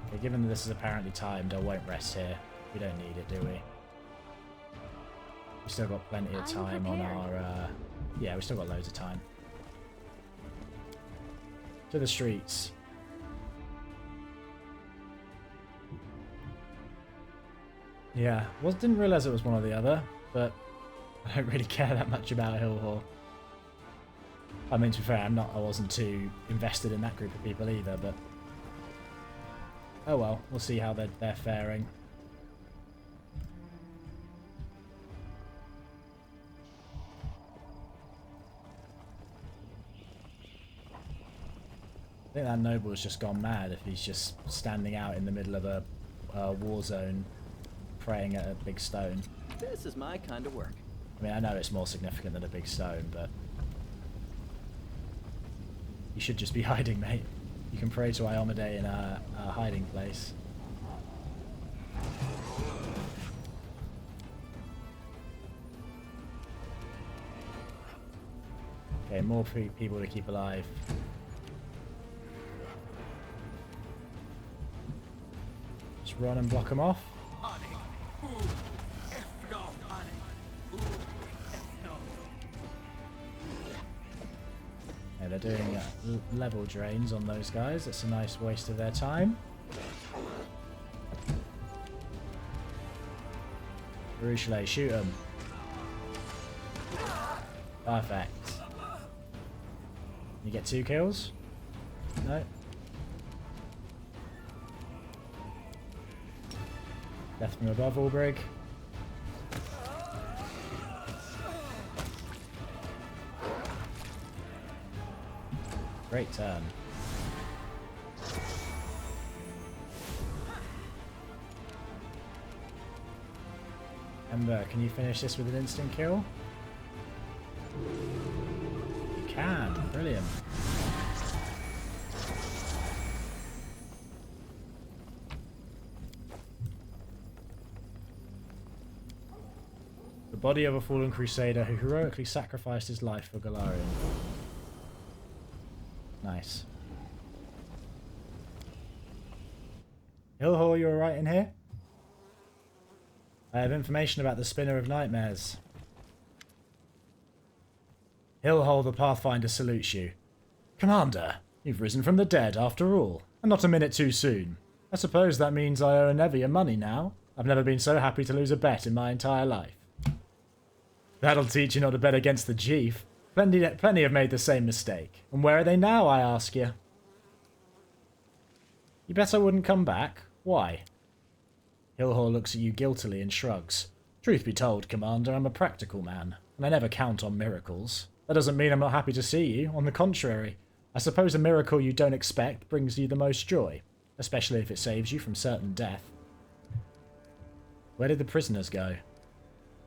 Okay, given that this is apparently timed, I won't rest here. We don't need it, do we? We still got plenty of time on our... yeah, we still got loads of time. To the streets. Yeah, didn't realise it was one or the other, but I don't really care that much about Hillhor. I mean, to be fair, I wasn't too invested in that group of people either, but... Oh well, we'll see how they're faring. I think that noble has just gone mad if he's just standing out in the middle of a war zone praying at a big stone. This is my kind of work. I mean, I know it's more significant than a big stone, but... You should just be hiding, mate. You can pray to Iomadae in a hiding place. Okay, more people to keep alive. Just run and block them off. Yeah, they're doing level drains on those guys. That's a nice waste of their time. Ruchelet, shoot them. Perfect. You get 2 kills? No. Left from above, Albrig. Great turn. Ember, can you finish this with an instant kill? You can. Brilliant. The body of a fallen crusader who heroically sacrificed his life for Galarian. Nice. Hillhor, you alright in here? I have information about the Spinner of Nightmares. Hillhor the Pathfinder salutes you. Commander, you've risen from the dead after all, and not a minute too soon. I suppose that means I owe Nevian money now. I've never been so happy to lose a bet in my entire life. That'll teach you not to bet against the chief. Plenty have made the same mistake. And where are they now, I ask you? You bet I wouldn't come back? Why? Hillhor looks at you guiltily and shrugs. Truth be told, Commander, I'm a practical man, and I never count on miracles. That doesn't mean I'm not happy to see you. On the contrary, I suppose a miracle you don't expect brings you the most joy, especially if it saves you from certain death. Where did the prisoners go?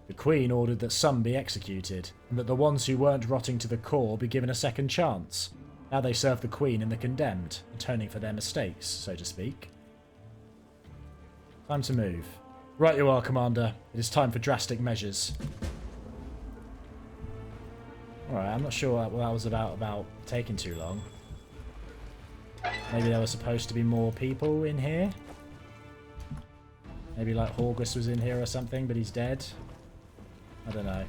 The Queen ordered that some be executed, and that the ones who weren't rotting to the core be given a second chance. Now they serve the Queen and the condemned, atoning for their mistakes, so to speak. Time to move. Right you are, Commander. It is time for drastic measures. Alright, I'm not sure what that was about taking too long. Maybe there was supposed to be more people in here. Maybe like Horgus was in here or something, but he's dead. I don't know.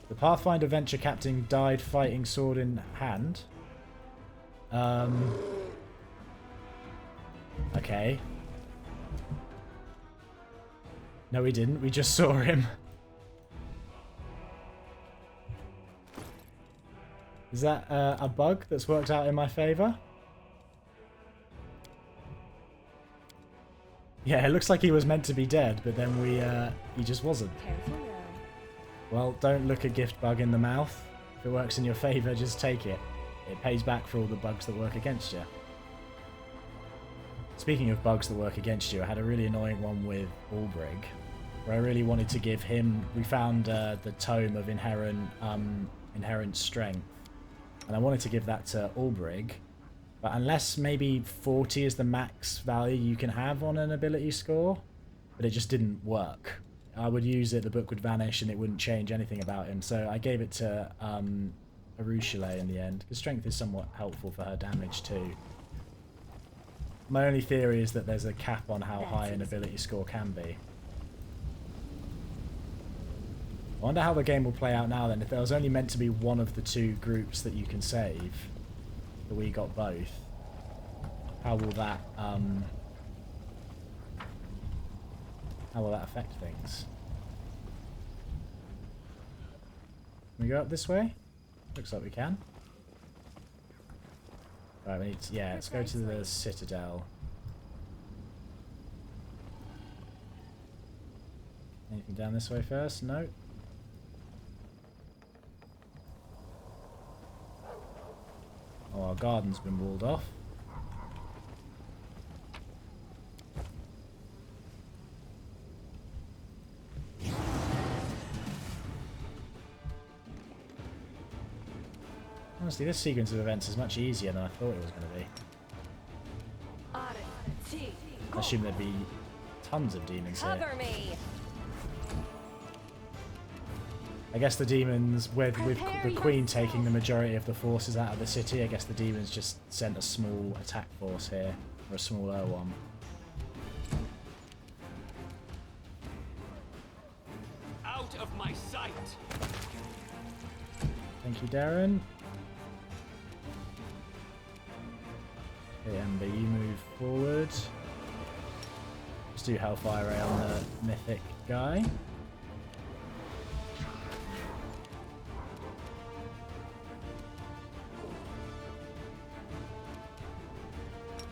The Pathfinder Venture Captain died fighting sword in hand. Okay. No, we didn't. We just saw him. Is that a bug that's worked out in my favour? Yeah, it looks like he was meant to be dead, but then he just wasn't. Careful now. Well, don't look a gift bug in the mouth. If it works in your favour, just take it. It pays back for all the bugs that work against you. Speaking of bugs that work against you, I had a really annoying one with Ulbrig, where I really wanted to give him... We found the tome of inherent strength, and I wanted to give that to Ulbrig, but unless maybe 40 is the max value you can have on an ability score, but it just didn't work. I would use it, the book would vanish, and it wouldn't change anything about him, so I gave it to Arushale in the end, because strength is somewhat helpful for her damage too. My only theory is that there's a cap on how high an ability score can be. I wonder how the game will play out now then. If there was only meant to be one of the two groups that you can save, but we got both, how will that affect things? Can we go up this way? Looks like we can. Right, we need to, yeah, let's go to the Citadel. Anything down this way first? No. Oh, our garden's been walled off. Honestly, this sequence of events is much easier than I thought it was going to be. I assume there'd be tons of demons here. Cover me. I guess the demons, with the Queen taking the majority of the forces out of the city, I guess the demons just sent a small attack force here, or a smaller one. Out of my sight. Thank you, Darren. Okay, Ember, you move forward. Let's do Hellfire Ray on the mythic guy.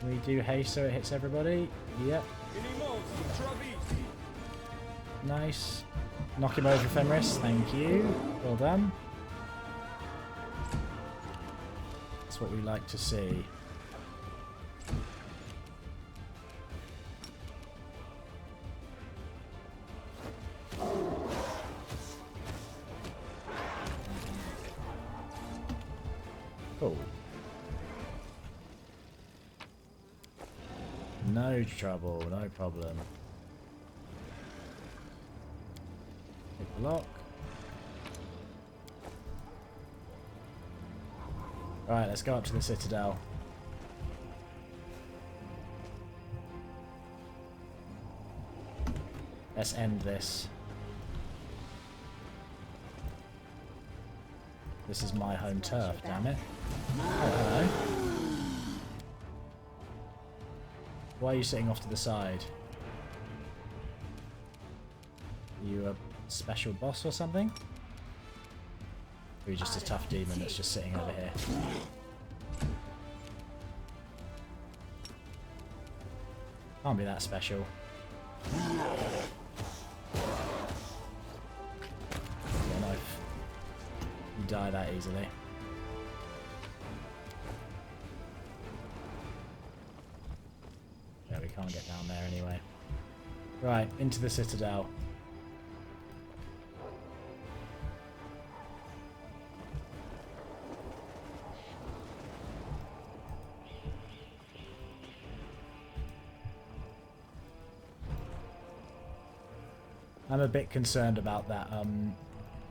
We do haste so it hits everybody. Yep. Nice. Knock him over, Fenris. Thank you. Well done. That's what we like to see. Cool. No trouble, no problem. Take the lock. Right, let's go up to the Citadel. Let's end this. This is my home turf, damn it. Oh, hello. Why are you sitting off to the side? Are you a special boss or something? Or are you just a tough demon that's just sitting over here? Can't be that special. Yeah, no. You die that easily. Yeah, we can't get down there anyway. Right, into the Citadel. I'm a bit concerned about that.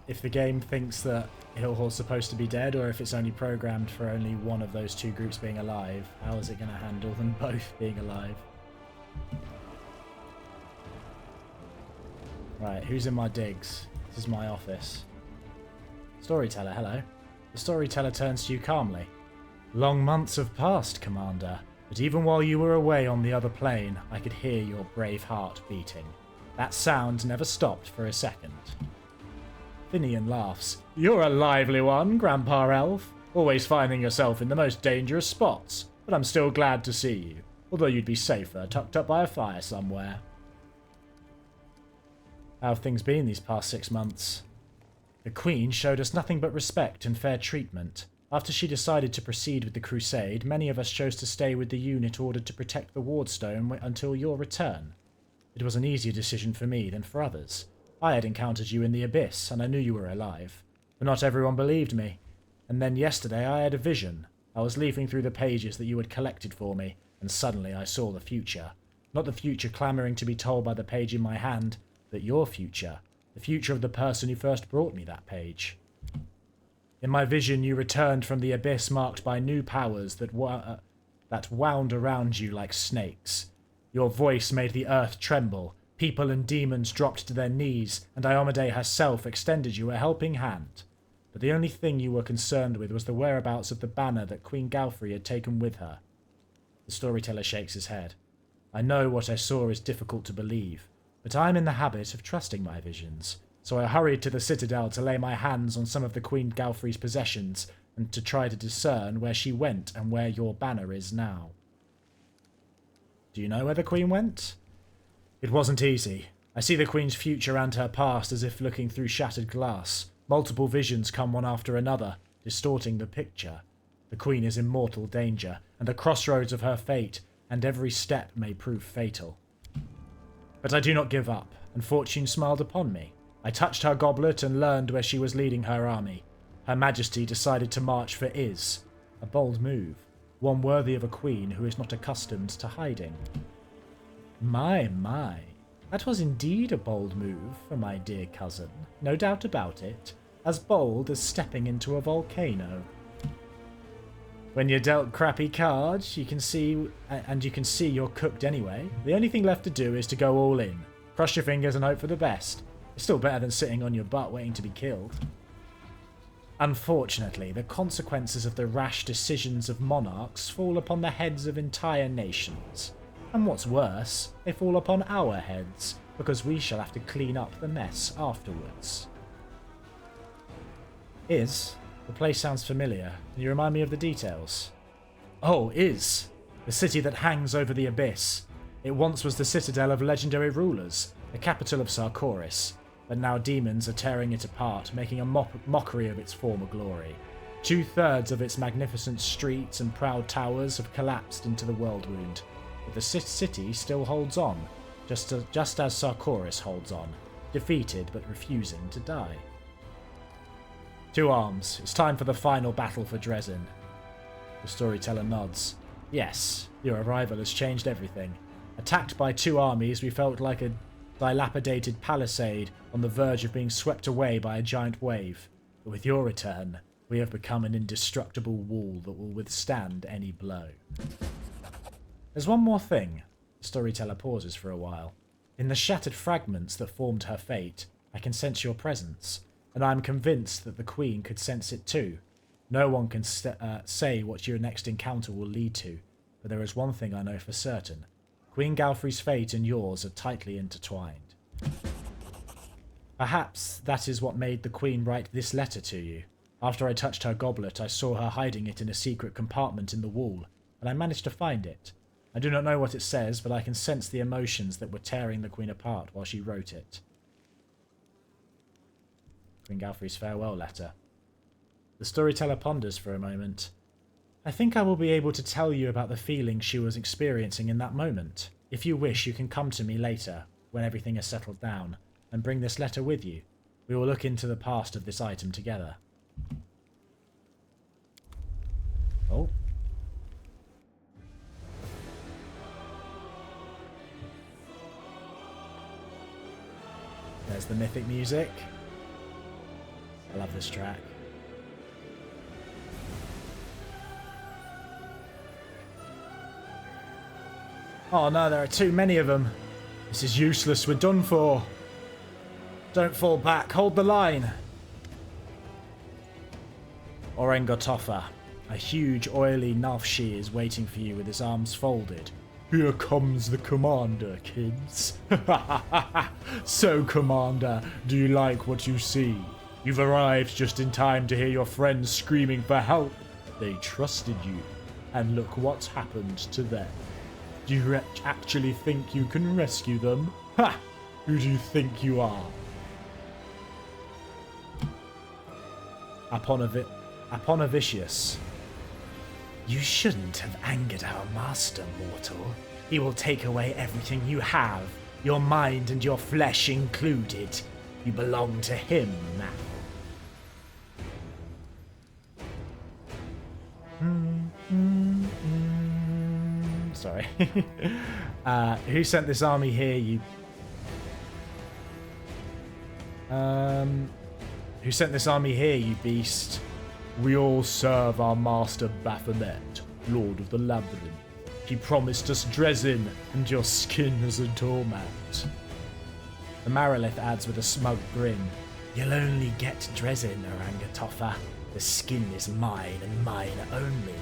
If the game thinks that Hillhall's supposed to be dead, or if it's only programmed for only one of those two groups being alive, how is it going to handle them both being alive? Right, who's in my digs? This is my office. Storyteller, hello. The storyteller turns to you calmly. Long months have passed, Commander, but even while you were away on the other plane, I could hear your brave heart beating. That sound never stopped for a second. Finian laughs. You're a lively one, Grandpa Elf. Always finding yourself in the most dangerous spots, but I'm still glad to see you, although you'd be safer tucked up by a fire somewhere. How have things been these past 6 months? The Queen showed us nothing but respect and fair treatment. After she decided to proceed with the crusade, many of us chose to stay with the unit ordered to protect the Wardstone until your return. It was an easier decision for me than for others. I had encountered you in the Abyss, and I knew you were alive. But not everyone believed me. And then yesterday I had a vision. I was leafing through the pages that you had collected for me, and suddenly I saw the future. Not the future clamouring to be told by the page in my hand, but your future. The future of the person who first brought me that page. In my vision you returned from the Abyss marked by new powers that wound around you like snakes. Your voice made the earth tremble. People and demons dropped to their knees, and Iomadae herself extended you a helping hand. But the only thing you were concerned with was the whereabouts of the banner that Queen Galfrey had taken with her. The storyteller shakes his head. I know what I saw is difficult to believe, but I am in the habit of trusting my visions, so I hurried to the Citadel to lay my hands on some of the Queen Galfrey's possessions and to try to discern where she went and where your banner is now. Do you know where the Queen went? It wasn't easy. I see the Queen's future and her past as if looking through shattered glass. Multiple visions come one after another, distorting the picture. The Queen is in mortal danger, and the crossroads of her fate, and every step may prove fatal. But I do not give up, and fortune smiled upon me. I touched her goblet and learned where she was leading her army. Her Majesty decided to march for Iz. A bold move, one worthy of a queen who is not accustomed to hiding. My, that was indeed a bold move for my dear cousin, no doubt about it, as bold as stepping into a volcano. When you're dealt crappy cards, you can see you're cooked anyway. The only thing left to do is to go all in. Cross your fingers and hope for the best. It's still better than sitting on your butt waiting to be killed. Unfortunately, the consequences of the rash decisions of monarchs fall upon the heads of entire nations. And what's worse, they fall upon our heads, because we shall have to clean up the mess afterwards. Iz, the place sounds familiar. Can you remind me of the details? Oh, Iz, the city that hangs over the Abyss. It once was the citadel of legendary rulers, the capital of Sarkoris, but now demons are tearing it apart, making a mockery of its former glory. 2/3 of its magnificent streets and proud towers have collapsed into the world wound, but the city still holds on, just as Sarkoris holds on, defeated but refusing to die. 2 arms, it's time for the final battle for Drezen. The storyteller nods. Yes, your arrival has changed everything. Attacked by 2 armies, we felt like a dilapidated palisade on the verge of being swept away by a giant wave. But with your return, we have become an indestructible wall that will withstand any blow. There's one more thing. The storyteller pauses for a while. In the shattered fragments that formed her fate, I can sense your presence, and I am convinced that the Queen could sense it too. No one can say what your next encounter will lead to, but there is one thing I know for certain. Queen Galfrey's fate and yours are tightly intertwined. Perhaps that is what made the Queen write this letter to you. After I touched her goblet, I saw her hiding it in a secret compartment in the wall, and I managed to find it. I do not know what it says, but I can sense the emotions that were tearing the Queen apart while she wrote it. Queen Galfrey's farewell letter. The storyteller ponders for a moment. I think I will be able to tell you about the feeling she was experiencing in that moment. If you wish, you can come to me later, when everything has settled down, and bring this letter with you. We will look into the past of this item together. Oh. the mythic music. I love this track. Oh no, there are too many of them. This is useless, we're done for. Don't fall back, hold the line. Orengotoffa, a huge oily Nafshi is waiting for you with his arms folded. Here comes the commander, kids. So, commander, do you like what you see? You've arrived just in time to hear your friends screaming for help. They trusted you, and look what's happened to them. Do you actually think you can rescue them? Ha! Who do you think you are? Aponovicius. You shouldn't have angered our master, mortal. He will take away everything you have, your mind and your flesh included. You belong to him now. Sorry. Who sent this army here, you... Who sent this army here, you beast? We all serve our master Baphomet, Lord of the Labyrinth. He promised us Drezen and your skin as a doormat. The Marilith adds with a smug grin. You'll only get Drezen, Orengotoffa. The skin is mine and mine only.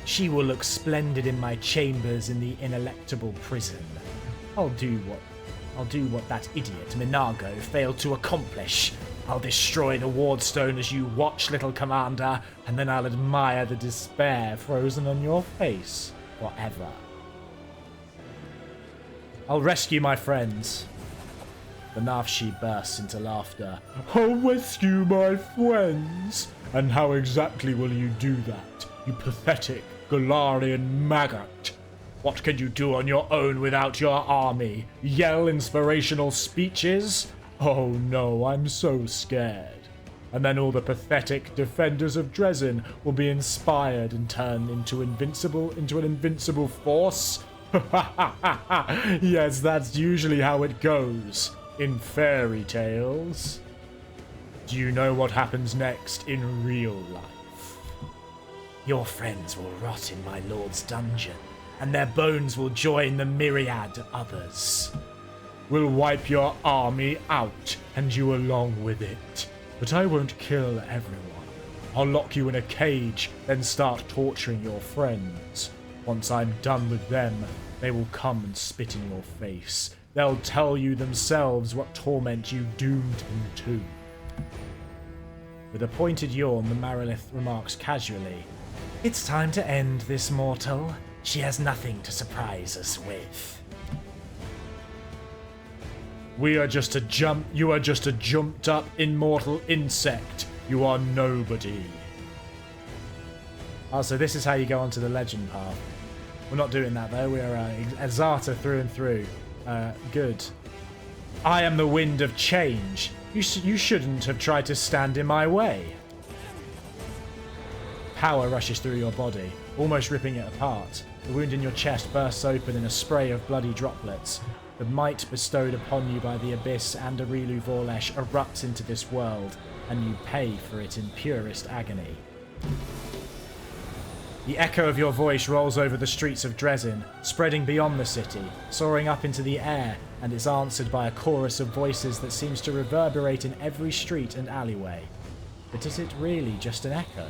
She will look splendid in my chambers in the ineluctable prison. I'll do what that idiot Minago failed to accomplish. I'll destroy the wardstone as you watch, little commander, and then I'll admire the despair frozen on your face forever. I'll rescue my friends. The Nafshi bursts into laughter. I'll rescue my friends? And how exactly will you do that, you pathetic Galarian maggot? What can you do on your own without your army? Yell inspirational speeches? Oh no, I'm so scared. And then all the pathetic defenders of Drezen will be inspired and turn into an invincible force? Yes, that's usually how it goes in fairy tales. Do you know what happens next in real life? Your friends will rot in my lord's dungeon, and their bones will join the myriad others. We'll wipe your army out, and you along with it. But I won't kill everyone. I'll lock you in a cage, then start torturing your friends. Once I'm done with them, they will come and spit in your face. They'll tell you themselves what torment you doomed them to. With a pointed yawn, the Marilith remarks casually, It's time to end this, mortal. She has nothing to surprise us with. You are just a jumped up immortal insect. You are nobody. Oh, so this is how you go onto the legend path. We're not doing that though. We are Azata through and through. Good. I am the wind of change. You shouldn't have tried to stand in my way. Power rushes through your body, almost ripping it apart. The wound in your chest bursts open in a spray of bloody droplets. The might bestowed upon you by the Abyss and Arilu Vorlesh erupts into this world, and you pay for it in purest agony. The echo of your voice rolls over the streets of Drezen, spreading beyond the city, soaring up into the air, and is answered by a chorus of voices that seems to reverberate in every street and alleyway. But is it really just an echo?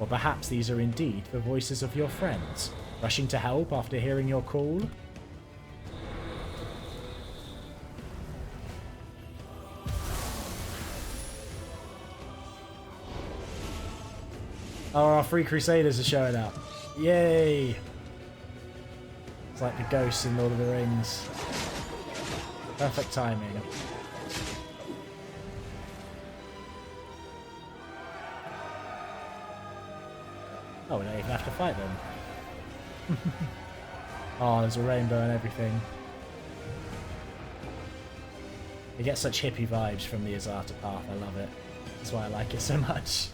Or perhaps these are indeed the voices of your friends, rushing to help after hearing your call? Oh, our free Crusaders are showing up. Yay! It's like the ghosts in Lord of the Rings. Perfect timing. Oh, we don't even have to fight them. Oh, there's a rainbow and everything. You get such hippie vibes from the Azata path, I love it. That's why I like it so much.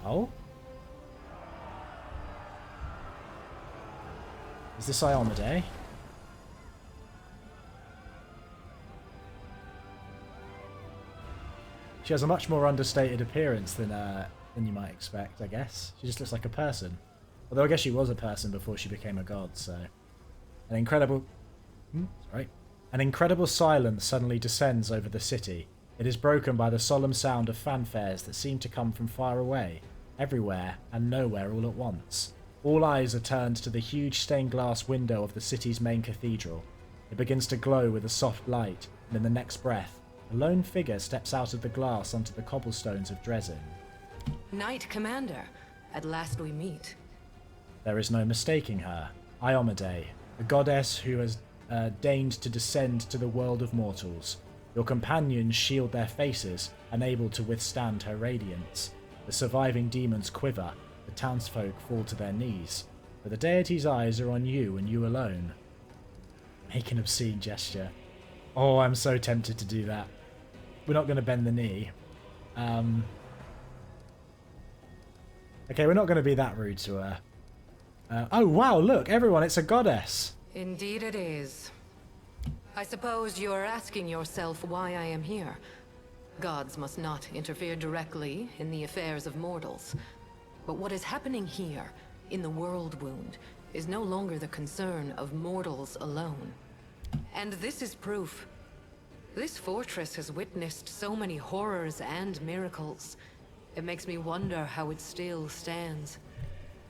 Oh? Is this Iomadae? She has a much more understated appearance than you might expect, I guess. She just looks like a person. Although I guess she was a person before she became a god, so... An incredible silence suddenly descends over the city. It is broken by the solemn sound of fanfares that seem to come from far away, everywhere and nowhere all at once. All eyes are turned to the huge stained glass window of the city's main cathedral. It begins to glow with a soft light, and in the next breath, a lone figure steps out of the glass onto the cobblestones of Drezen. Knight Commander, at last we meet. There is no mistaking her. Iomadae, a goddess who has deigned to descend to the world of mortals. Your companions shield their faces, unable to withstand her radiance. The surviving demons quiver, the townsfolk fall to their knees. But the deity's eyes are on you and you alone. Make an obscene gesture. Oh, I'm so tempted to do that. We're not going to bend the knee. Okay, we're not going to be that rude to her. Oh wow, look, everyone, it's a goddess. Indeed it is. I suppose you're asking yourself why I am here. Gods must not interfere directly in the affairs of mortals. But what is happening here, in the World Wound, is no longer the concern of mortals alone. And this is proof. This fortress has witnessed so many horrors and miracles. It makes me wonder how it still stands.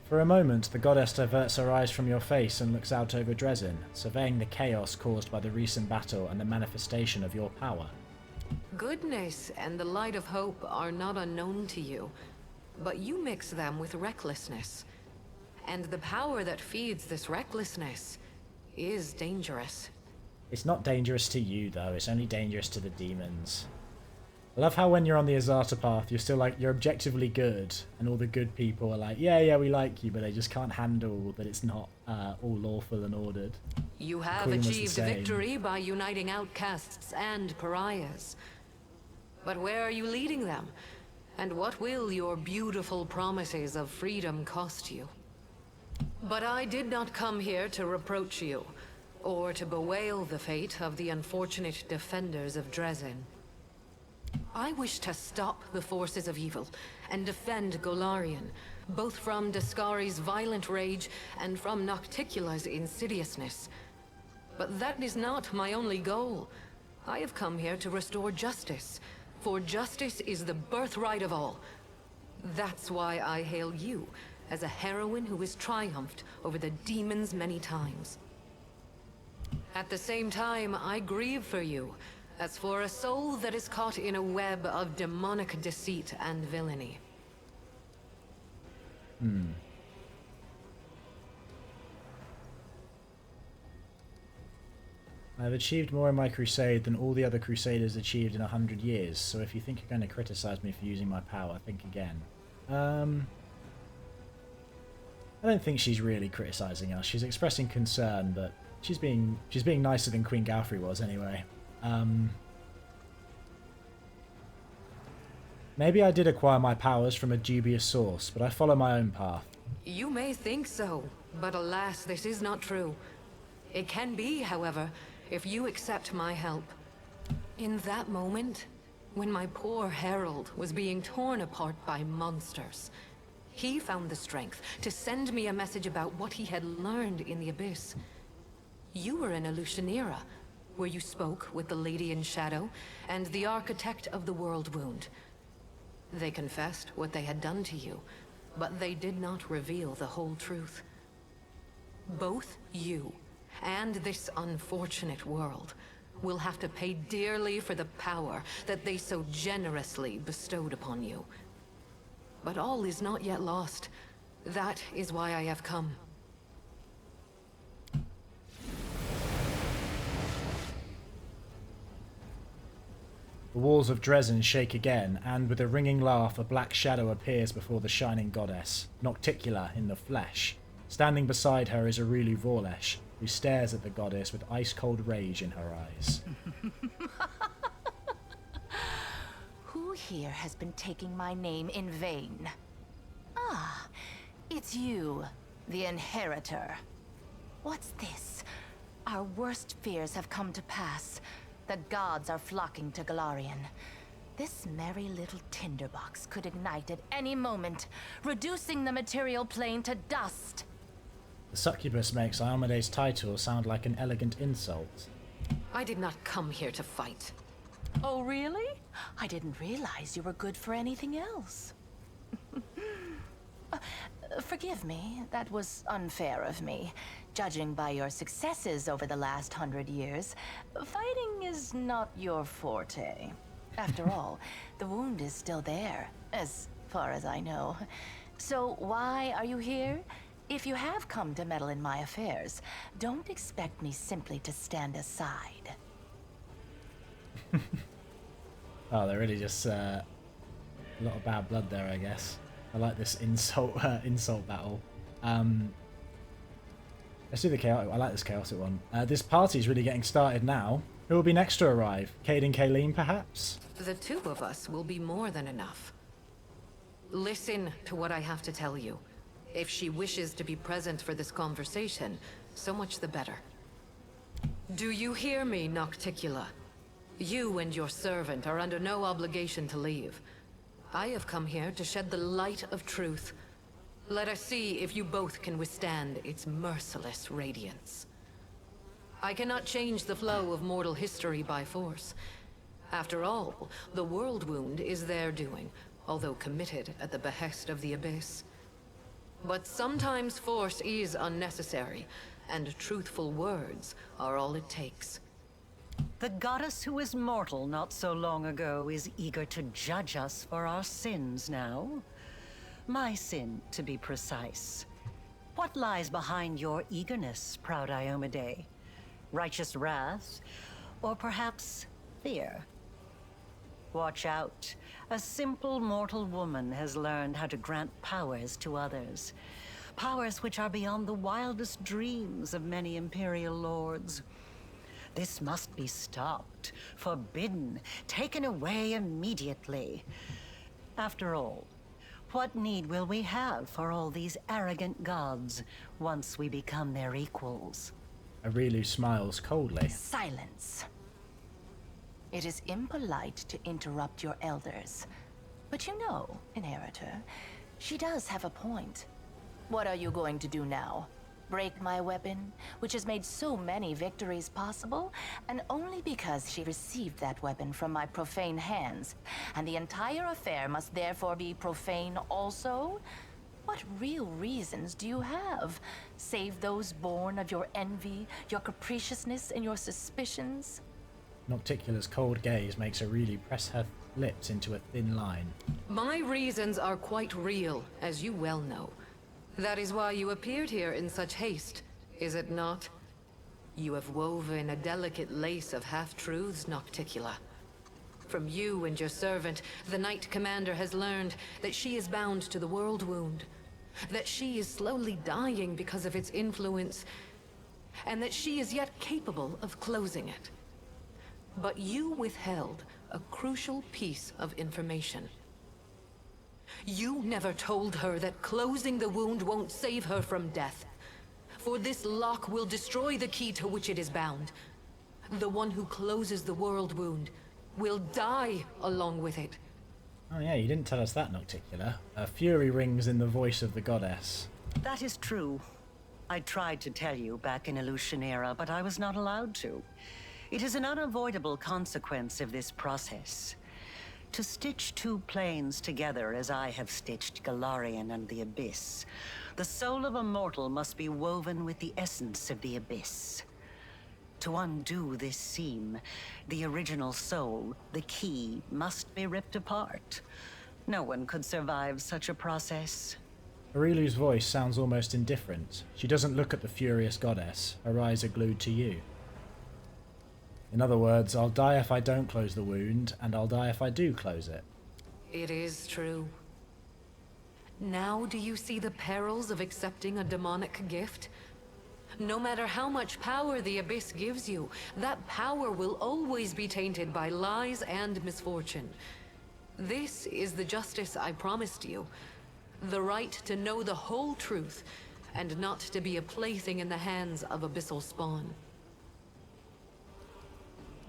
For a moment, the goddess diverts her eyes from your face and looks out over Drezen, surveying the chaos caused by the recent battle and the manifestation of your power. Goodness and the light of hope are not unknown to you, but you mix them with recklessness. And the power that feeds this recklessness is dangerous. It's not dangerous to you, though. It's only dangerous to the demons. I love how when you're on the Azata path, you're still like, you're objectively good, and all the good people are like, yeah, we like you, but they just can't handle that it's not all lawful and ordered. You have Queen was the achieved same. victory by uniting outcasts and pariahs. But where are you leading them? And what will your beautiful promises of freedom cost you? But I did not come here to reproach you, or to bewail the fate of the unfortunate defenders of Drezen. I wish to stop the forces of evil and defend Golarion, both from Daskari's violent rage and from Nocticular's insidiousness. But that is not my only goal. I have come here to restore justice, for justice is the birthright of all. That's why I hail you as a heroine who has triumphed over the demons many times. At the same time, I grieve for you, as for a soul that is caught in a web of demonic deceit and villainy. I've achieved more in my crusade than all the other crusaders achieved in 100 years, so if you think you're going to criticize me for using my power, think again. I don't think she's really criticizing us. She's expressing concern, but she's being nicer than Queen Galfrey was anyway. Maybe I did acquire my powers from a dubious source, but I follow my own path. You may think so, but alas, this is not true. It can be, however, if you accept my help. In that moment, when my poor herald was being torn apart by monsters, he found the strength to send me a message about what he had learned in the Abyss. You were in Alushanira, where you spoke with the Lady in Shadow and the Architect of the World Wound. They confessed what they had done to you, but they did not reveal the whole truth. Both you and this unfortunate world will have to pay dearly for the power that they so generously bestowed upon you. But all is not yet lost. That is why I have come. The walls of Drezen shake again, and with a ringing laugh, a black shadow appears before the shining goddess, Nocticular in the flesh. Standing beside her is Arulu Vorlesh, who stares at the goddess with ice-cold rage in her eyes. Who here has been taking my name in vain? Ah, it's you, the Inheritor. What's this? Our worst fears have come to pass. The gods are flocking to Galarian. This merry little tinderbox could ignite at any moment, reducing the material plane to dust. The succubus makes Iomadae's title sound like an elegant insult. I did not come here to fight. Oh, really? I didn't realize you were good for anything else. Forgive me, that was unfair of me. Judging by your successes over the last 100 years, fighting is not your forte. After all, the wound is still there, as far as I know. So why are you here? If you have come to meddle in my affairs, don't expect me simply to stand aside. Oh, they're really just a lot of bad blood there, I guess. I like this insult battle. Let's do the chaotic. I like this chaotic one. This party's really getting started now. Who will be next to arrive? Cade and Kayleen, perhaps? The two of us will be more than enough. Listen to what I have to tell you. If she wishes to be present for this conversation, so much the better. Do you hear me, Nocticular? You and your servant are under no obligation to leave. I have come here to shed the light of truth. Let us see if you both can withstand its merciless radiance. I cannot change the flow of mortal history by force. After all, the world wound is their doing, although committed at the behest of the Abyss. But sometimes force is unnecessary, and truthful words are all it takes. The goddess who was mortal not so long ago is eager to judge us for our sins now. My sin, to be precise. What lies behind your eagerness, proud Iomadae? Righteous wrath? Or perhaps fear? Watch out. A simple mortal woman has learned how to grant powers to others. Powers which are beyond the wildest dreams of many Imperial lords. This must be stopped, forbidden, taken away immediately. After all, what need will we have for all these arrogant gods once we become their equals? Aurelu smiles coldly. Silence. It is impolite to interrupt your elders. But you know, Inheritor, she does have a point. What are you going to do now? Break my weapon, which has made so many victories possible, and only because she received that weapon from my profane hands, and the entire affair must therefore be profane also? What real reasons do you have, save those born of your envy, your capriciousness, and your suspicions? Nocticular's cold gaze makes Aurelu press her lips into a thin line. My reasons are quite real, as you well know. That is why you appeared here in such haste, is it not? You have woven a delicate lace of half-truths, Nocticular. From you and your servant, the Knight Commander has learned that she is bound to the world wound, that she is slowly dying because of its influence, and that she is yet capable of closing it. But you withheld a crucial piece of information. You never told her that closing the wound won't save her from death. For this lock will destroy the key to which it is bound. The one who closes the world wound will die along with it. Oh yeah, you didn't tell us that, Nocticular. A fury rings in the voice of the goddess. That is true. I tried to tell you back in Illusionera, but I was not allowed to. It is an unavoidable consequence of this process. To stitch two planes together as I have stitched Galarian and the Abyss, the soul of a mortal must be woven with the essence of the Abyss. To undo this seam, the original soul, the key, must be ripped apart. No one could survive such a process. Aurelu's voice sounds almost indifferent. She doesn't look at the furious goddess. Her eyes are glued to you. In other words, I'll die if I don't close the wound, and I'll die if I do close it. It is true. Now do you see the perils of accepting a demonic gift? No matter how much power the Abyss gives you, that power will always be tainted by lies and misfortune. This is the justice I promised you. The right to know the whole truth, and not to be a plaything in the hands of abyssal spawn.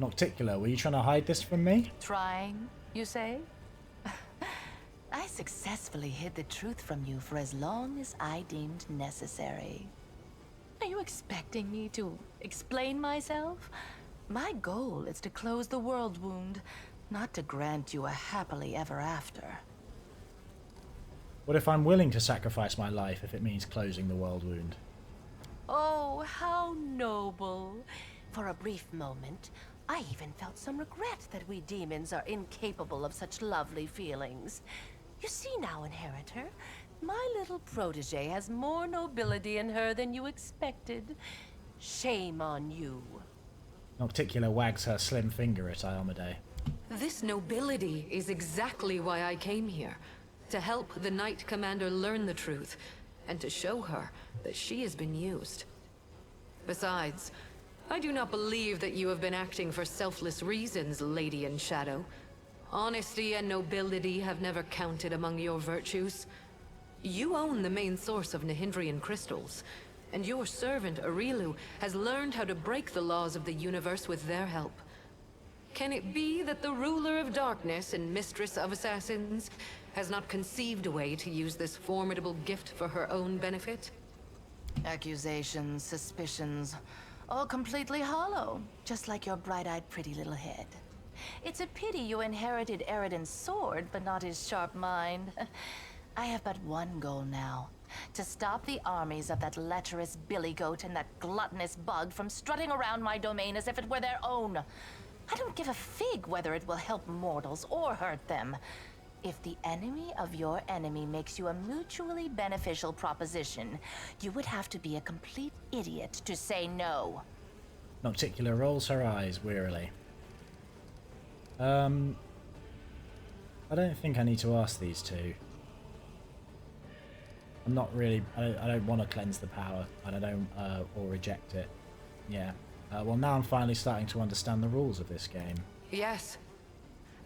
Nocticular, were you trying to hide this from me? Trying, you say? I successfully hid the truth from you for as long as I deemed necessary. Are you expecting me to explain myself? My goal is to close the world wound, not to grant you a happily ever after. What if I'm willing to sacrifice my life if it means closing the world wound? Oh, how noble. For a brief moment, I even felt some regret that we demons are incapable of such lovely feelings. You see now, Inheritor, my little protege has more nobility in her than you expected. Shame on you. Nocticular wags her slim finger at Iomadae. This nobility is exactly why I came here. To help the Knight Commander learn the truth, and to show her that she has been used. Besides, I do not believe that you have been acting for selfless reasons, Lady in Shadow. Honesty and nobility have never counted among your virtues. You own the main source of Nahindrian crystals, and your servant Arilu has learned how to break the laws of the universe with their help. Can it be that the ruler of darkness and mistress of assassins has not conceived a way to use this formidable gift for her own benefit? Accusations, suspicions, all completely hollow, just like your bright-eyed pretty little head. It's a pity you inherited Eridan's sword, but not his sharp mind. I have but one goal now. To stop the armies of that lecherous billygoat and that gluttonous bug from strutting around my domain as if it were their own. I don't give a fig whether it will help mortals or hurt them. If the enemy of your enemy makes you a mutually beneficial proposition, you would have to be a complete idiot to say no. Nocticular rolls her eyes wearily. I don't think I need to ask these two. I'm not really... I don't want to cleanse the power, and I don't... or reject it. Yeah. Well, now I'm finally starting to understand the rules of this game. Yes.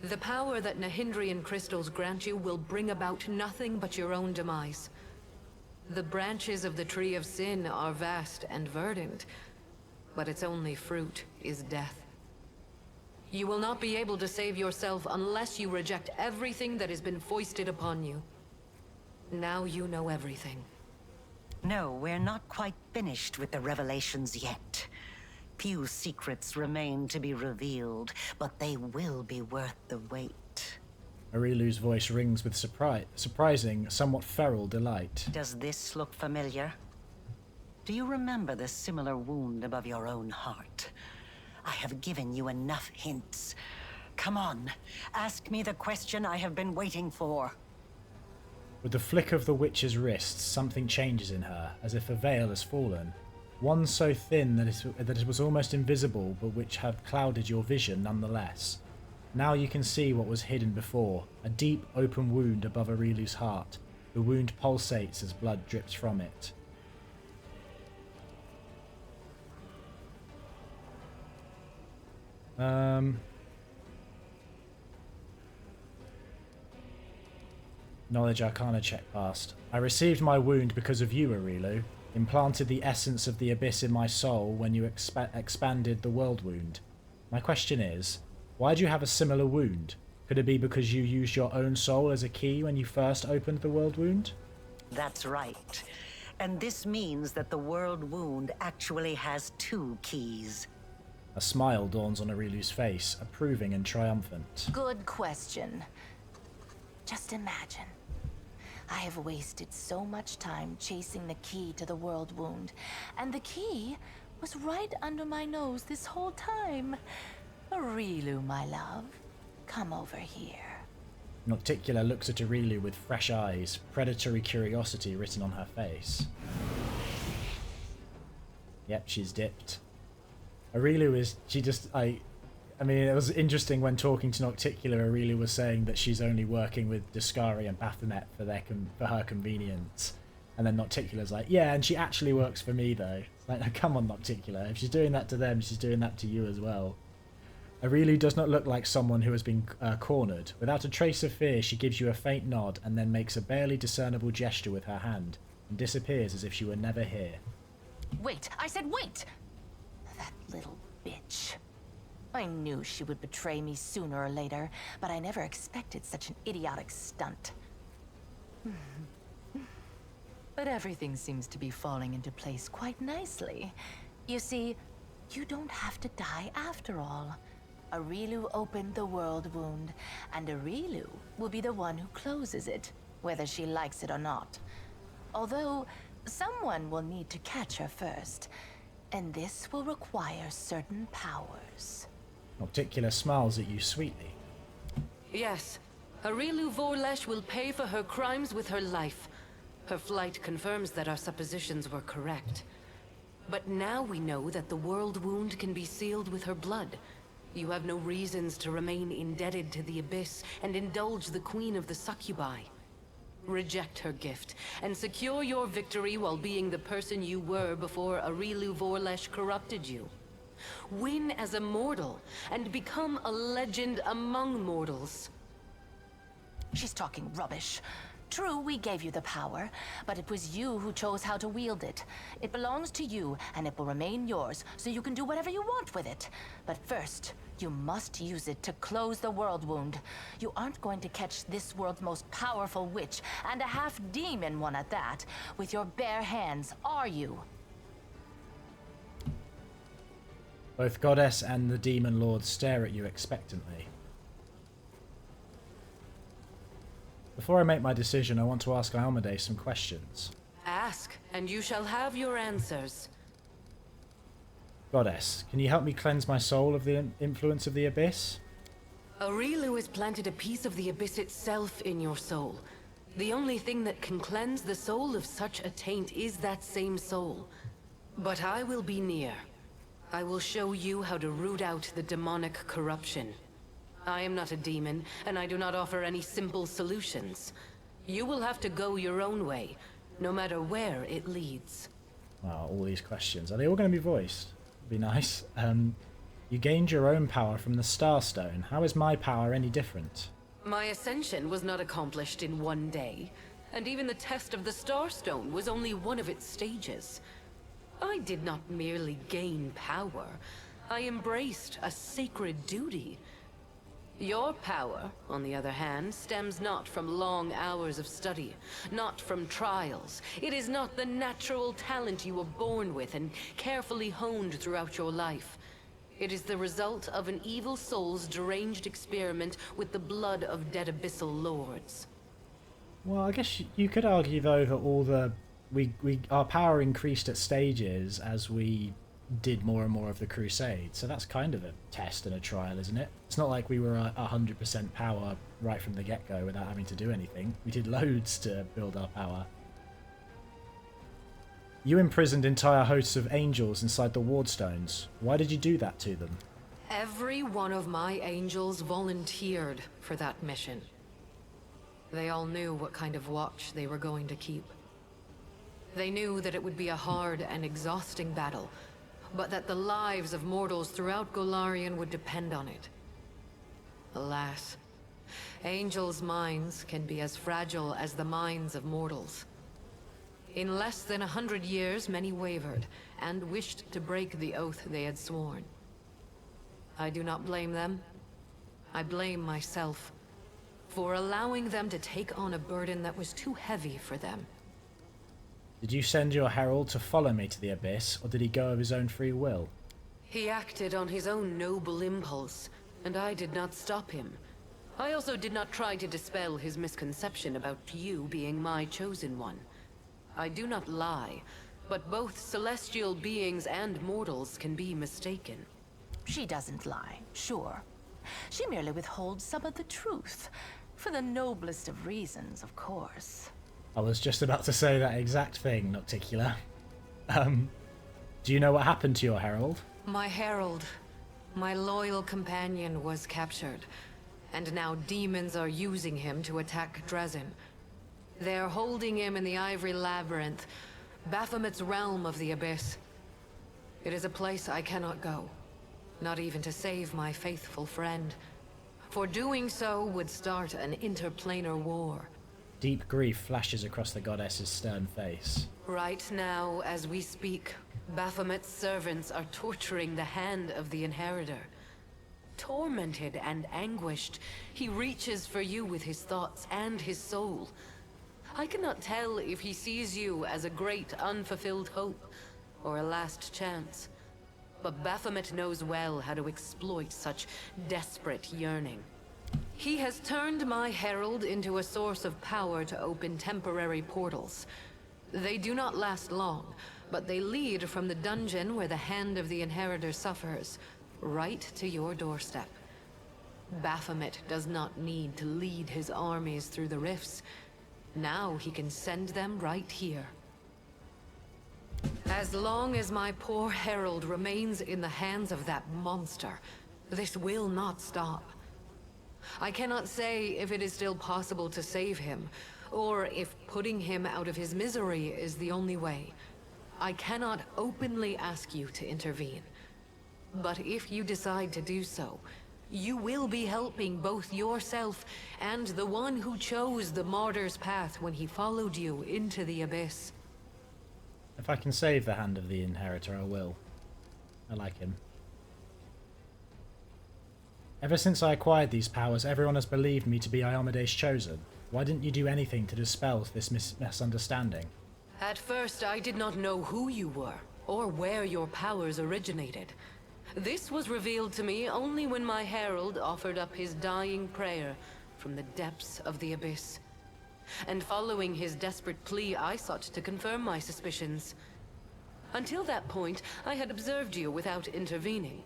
The power that Nahindrian crystals grant you will bring about nothing but your own demise. The branches of the Tree of Sin are vast and verdant, but its only fruit is death. You will not be able to save yourself unless you reject everything that has been foisted upon you. Now you know everything. No, we're not quite finished with the revelations yet. Few secrets remain to be revealed, but they will be worth the wait. Arilu's voice rings with surprising, somewhat feral delight. Does this look familiar? Do you remember the similar wound above your own heart? I have given you enough hints. Come on, ask me the question I have been waiting for. With the flick of the witch's wrists, something changes in her, as if a veil has fallen. One so thin that it was almost invisible, but which had clouded your vision nonetheless. Now you can see what was hidden before, a deep open wound above Arilu's heart. The wound pulsates as blood drips from it. Knowledge Arcana check passed. I received my wound because of you, Arilu. Implanted the essence of the abyss in my soul when you expanded the world wound. My question is, why do you have a similar wound? Could it be because you used your own soul as a key when you first opened the world wound? That's right. And this means that the world wound actually has two keys. A smile dawns on Arilu's face, approving and triumphant. Good question. Just imagine. I have wasted so much time chasing the key to the world wound, and the key was right under my nose this whole time. Arilu, my love, come over here. Nocticular looks at Arilu with fresh eyes, predatory curiosity written on her face. Yep, she's dipped. Arilu is... she just... I mean, it was interesting when talking to Nocticular, Arilu was saying that she's only working with Discari and Baphomet for her convenience. And then Nocticular's like, yeah, and she actually works for me, though. It's like, oh, come on, Nocticular. If she's doing that to them, she's doing that to you as well. Arilu does not look like someone who has been cornered. Without a trace of fear, she gives you a faint nod and then makes a barely discernible gesture with her hand. and disappears as if she were never here. Wait! I said wait! That little bitch. I knew she would betray me sooner or later, but I never expected such an idiotic stunt. But everything seems to be falling into place quite nicely. You see, you don't have to die after all. Arilu opened the world wound, and Arilu will be the one who closes it, whether she likes it or not. Although, someone will need to catch her first, and this will require certain powers. Nocticular smiles at you sweetly. Yes, Arilu Vorlesh will pay for her crimes with her life. Her flight confirms that our suppositions were correct. But now we know that the world wound can be sealed with her blood. You have no reasons to remain indebted to the Abyss and indulge the Queen of the Succubi. Reject her gift, and secure your victory while being the person you were before Arilu Vorlesh corrupted you. Win as a mortal, and become a legend among mortals. She's talking rubbish. True, we gave you the power, but it was you who chose how to wield it. It belongs to you, and it will remain yours, so you can do whatever you want with it. But first, you must use it to close the world wound. You aren't going to catch this world's most powerful witch, and a half-demon one at that, with your bare hands, are you? Both Goddess and the Demon Lord stare at you expectantly. Before I make my decision, I want to ask Iomadae some questions. Ask, and you shall have your answers. Goddess, can you help me cleanse my soul of the influence of the Abyss? Arilu has planted a piece of the Abyss itself in your soul. The only thing that can cleanse the soul of such a taint is that same soul. But I will be near. I will show you how to root out the demonic corruption. I am not a demon, and I do not offer any simple solutions. You will have to go your own way, no matter where it leads. Wow, all these questions. Are they all going to be voiced? Be nice. You gained your own power from the Starstone. How is my power any different? My ascension was not accomplished in one day, and even the test of the Starstone was only one of its stages. I did not merely gain power. I embraced a sacred duty. Your power, on the other hand, stems not from long hours of study, not from trials. It is not the natural talent you were born with and carefully honed throughout your life. It is the result of an evil soul's deranged experiment with the blood of dead abyssal lords. Well, I guess you could argue though that all the our power increased at stages as we did more and more of the crusade, so that's kind of a test and a trial, isn't it? It's not like we were 100% power right from the get-go without having to do anything. We did loads to build our power. You imprisoned entire hosts of angels inside the wardstones. Why did you do that to them? Every one of my angels volunteered for that mission. They all knew what kind of watch they were going to keep. They knew that it would be a hard and exhausting battle, but that the lives of mortals throughout Golarion would depend on it. Alas, angels' minds can be as fragile as the minds of mortals. In less than 100 years, many wavered, and wished to break the oath they had sworn. I do not blame them. I blame myself, for allowing them to take on a burden that was too heavy for them. Did you send your herald to follow me to the Abyss, or did he go of his own free will? He acted on his own noble impulse, and I did not stop him. I also did not try to dispel his misconception about you being my chosen one. I do not lie, but both celestial beings and mortals can be mistaken. She doesn't lie, sure. She merely withholds some of the truth. For the noblest of reasons, of course. I was just about to say that exact thing, Nocticular. Do you know what happened to your herald? My herald, my loyal companion, was captured, and now demons are using him to attack Drezen. They're holding him in the Ivory Labyrinth, Baphomet's realm of the Abyss. It is a place I cannot go, not even to save my faithful friend. For doing so would start an interplanar war. Deep grief flashes across the goddess's stern face. Right now, as we speak, Baphomet's servants are torturing the hand of the Inheritor. Tormented and anguished, he reaches for you with his thoughts and his soul. I cannot tell if he sees you as a great unfulfilled hope or a last chance. But Baphomet knows well how to exploit such desperate yearning. He has turned my herald into a source of power to open temporary portals. They do not last long, but they lead from the dungeon where the hand of the Inheritor suffers, right to your doorstep. Baphomet does not need to lead his armies through the rifts. Now he can send them right here. As long as my poor herald remains in the hands of that monster, this will not stop. I cannot say if it is still possible to save him, or if putting him out of his misery is the only way. I cannot openly ask you to intervene. But if you decide to do so, you will be helping both yourself and the one who chose the martyr's path when he followed you into the abyss. If I can save the hand of the Inheritor, I will. I like him. Ever since I acquired these powers, everyone has believed me to be Iomade's chosen. Why didn't you do anything to dispel this misunderstanding? At first, I did not know who you were, or where your powers originated. This was revealed to me only when my herald offered up his dying prayer from the depths of the abyss. And following his desperate plea, I sought to confirm my suspicions. Until that point, I had observed you without intervening.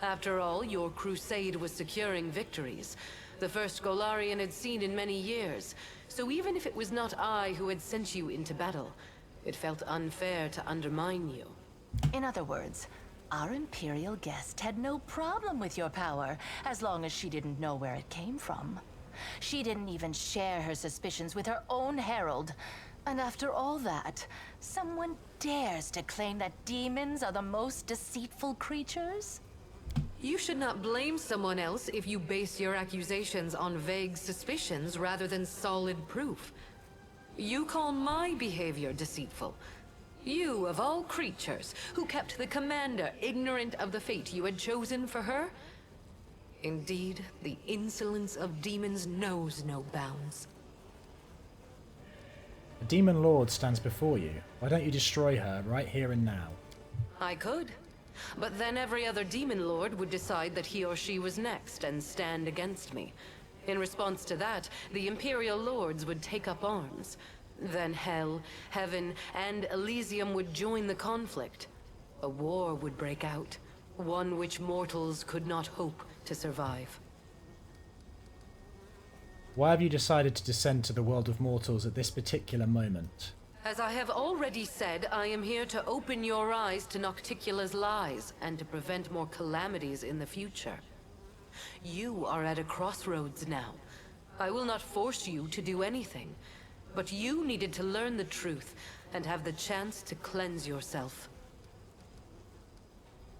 After all, your crusade was securing victories, the first Golarion had seen in many years. So even if it was not I who had sent you into battle, it felt unfair to undermine you. In other words, our Imperial guest had no problem with your power, as long as she didn't know where it came from. She didn't even share her suspicions with her own herald. And after all that, someone dares to claim that demons are the most deceitful creatures? You should not blame someone else if you base your accusations on vague suspicions rather than solid proof. You call my behavior deceitful. You, of all creatures, who kept the commander ignorant of the fate you had chosen for her? Indeed, the insolence of demons knows no bounds. A demon lord stands before you. Why don't you destroy her right here and now? I could. But then every other demon lord would decide that he or she was next and stand against me. In response to that, the Imperial lords would take up arms. Then Hell, Heaven, and Elysium would join the conflict. A war would break out, one which mortals could not hope to survive. Why have you decided to descend to the world of mortals at this particular moment? As I have already said, I am here to open your eyes to Nocticular's lies and to prevent more calamities in the future. You are at a crossroads now. I will not force you to do anything, but you needed to learn the truth and have the chance to cleanse yourself.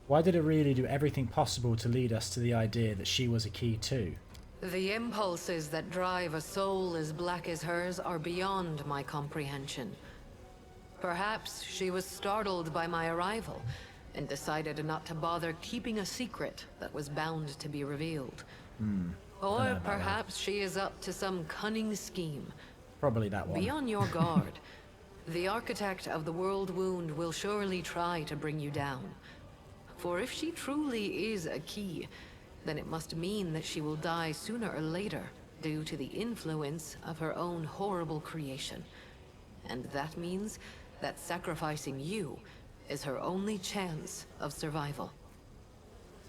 Why did Aurelia do everything possible to lead us to the idea that she was a key too? The impulses that drive a soul as black as hers are beyond my comprehension. Perhaps she was startled by my arrival and decided not to bother keeping a secret that was bound to be revealed. Or perhaps she is up to some cunning scheme. Probably that one. Be on your guard. The architect of the World Wound will surely try to bring you down. For if she truly is a key, then it must mean that she will die sooner or later due to the influence of her own horrible creation. And that means that sacrificing you is her only chance of survival.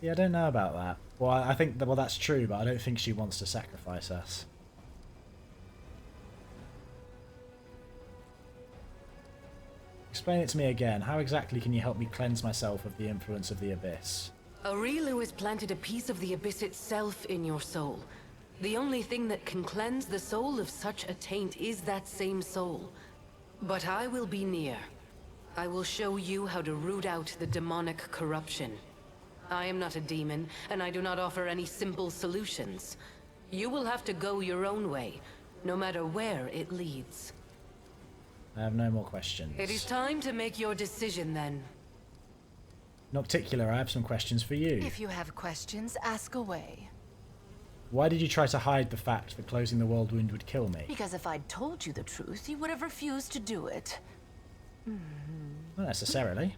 See, I don't know about that. Well, I think that, that's true, but I don't think she wants to sacrifice us. Explain it to me again. How exactly can you help me cleanse myself of the influence of the Abyss? Aurelu has planted a piece of the Abyss itself in your soul. The only thing that can cleanse the soul of such a taint is that same soul. But I will be near. I will show you how to root out the demonic corruption. I am not a demon, and I do not offer any simple solutions. You will have to go your own way, no matter where it leads. I have no more questions. It is time to make your decision then. Nocticular, I have some questions for you. If you have questions, ask away. Why did you try to hide the fact that closing the world wound would kill me? Because if I'd told you the truth, you would have refused to do it. Not necessarily.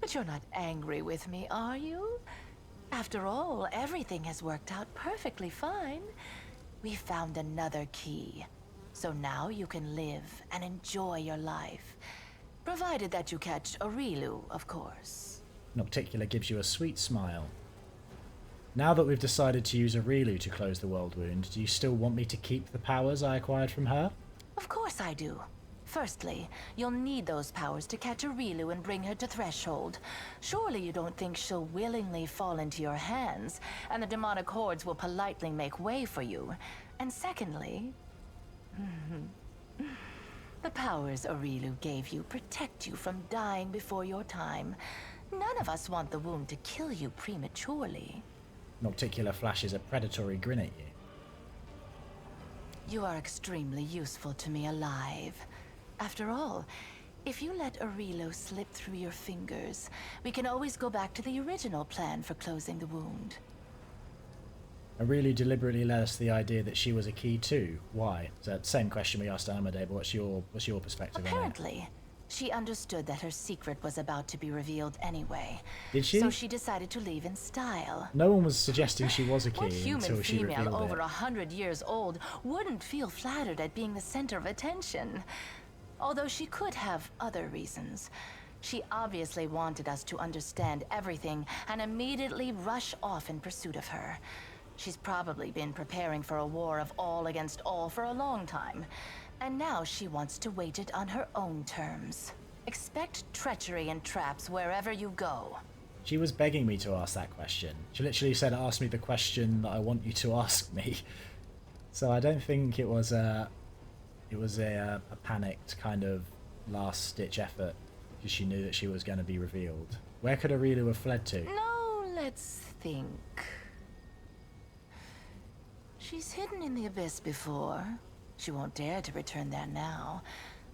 But you're not angry with me, are you? After all, everything has worked out perfectly fine. We found another key. So now you can live and enjoy your life. Provided that you catch Aurilu, of course. Nocticular gives you a sweet smile. Now that we've decided to use Aurilu to close the world wound, do you still want me to keep the powers I acquired from her? Of course I do. Firstly, you'll need those powers to catch Aurilu and bring her to Threshold. Surely you don't think she'll willingly fall into your hands, and the demonic hordes will politely make way for you. And secondly, the powers Aurilu gave you protect you from dying before your time. None of us want the wound to kill you prematurely. Nocticular flashes a predatory grin at you. You are extremely useful to me alive. After all, if you let Aurilu slip through your fingers, we can always go back to the original plan for closing the wound. Aurilu deliberately led us the idea that she was a key too. Why? It's the same question we asked Iomadae, but what's your perspective on it? Apparently, she understood that her secret was about to be revealed anyway. Did she? So she decided to leave in style. No one was suggesting she was a What key human until she female revealed over it. 100 years old wouldn't feel flattered at being the center of attention? Although she could have other reasons. She obviously wanted us to understand everything and immediately rush off in pursuit of her. She's probably been preparing for a war of all against all for a long time. And now she wants to wage it on her own terms. Expect treachery and traps wherever you go. She was begging me to ask that question. She literally said, ask me the question that I want you to ask me. So I don't think it was a panicked kind of last-ditch effort because she knew that she was going to be revealed. Where could Aurilu have fled to? No, let's think. She's hidden in the abyss before. She won't dare to return there now.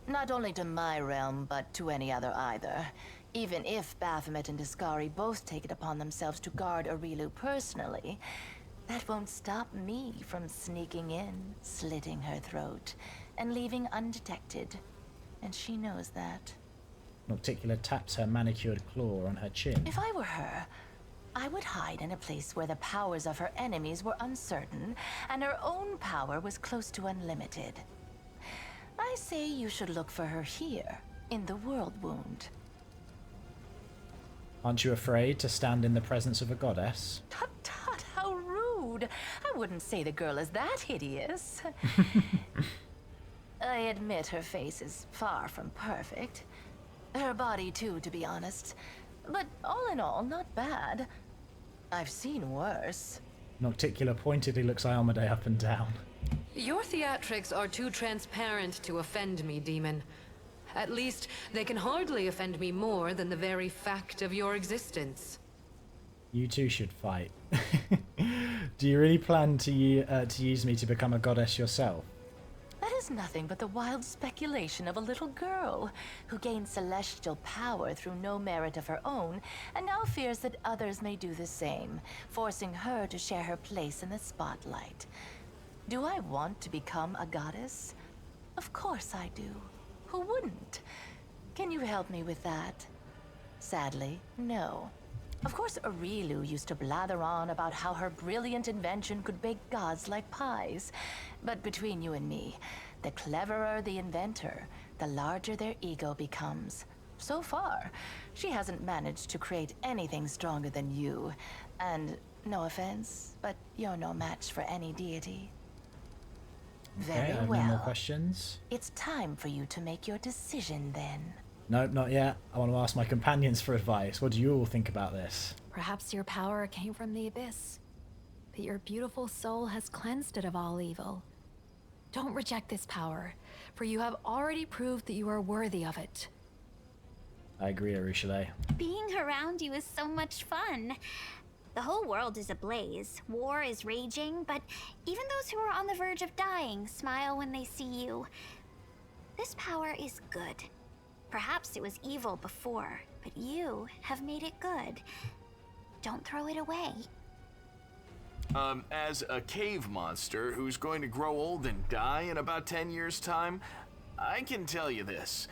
Not only to my realm, but to any other either. Even if Baphomet and Discari both take it upon themselves to guard Aurilu personally, that won't stop me from sneaking in, slitting her throat, and leaving undetected. And she knows that. Nocticular taps her manicured claw on her chin. If I were her, I would hide in a place where the powers of her enemies were uncertain, and her own power was close to unlimited. I say you should look for her here, in the World Wound. Aren't you afraid to stand in the presence of a goddess? Tut tut, how rude! I wouldn't say the girl is that hideous. I admit her face is far from perfect. Her body too, to be honest. But all in all, not bad. I've seen worse. Nocticular pointedly looks Iomadae up and down. Your theatrics are too transparent to offend me, demon. At least, they can hardly offend me more than the very fact of your existence. You two should fight. Do you really plan to use me to become a goddess yourself? That is nothing but the wild speculation of a little girl who gained celestial power through no merit of her own and now fears that others may do the same, forcing her to share her place in the spotlight. Do I want to become a goddess? Of course I do. Who wouldn't? Can you help me with that? Sadly, no. Of course, Aurilu used to blather on about how her brilliant invention could bake gods like pies. But between you and me, the cleverer the inventor, the larger their ego becomes. So far, she hasn't managed to create anything stronger than you. And no offense, but you're no match for any deity. Okay, Very I have well. no more questions. It's time for you to make your decision then. Nope, not yet. I want to ask my companions for advice. What do you all think about this? Perhaps your power came from the abyss, but your beautiful soul has cleansed it of all evil. Don't reject this power, for you have already proved that you are worthy of it. I agree, Arushale. Being around you is so much fun. The whole world is ablaze. War is raging, but even those who are on the verge of dying smile when they see you. This power is good. Perhaps it was evil before, but you have made it good. Don't throw it away. As a cave monster who's going to grow old and die in about 10 years' time, I can tell you this.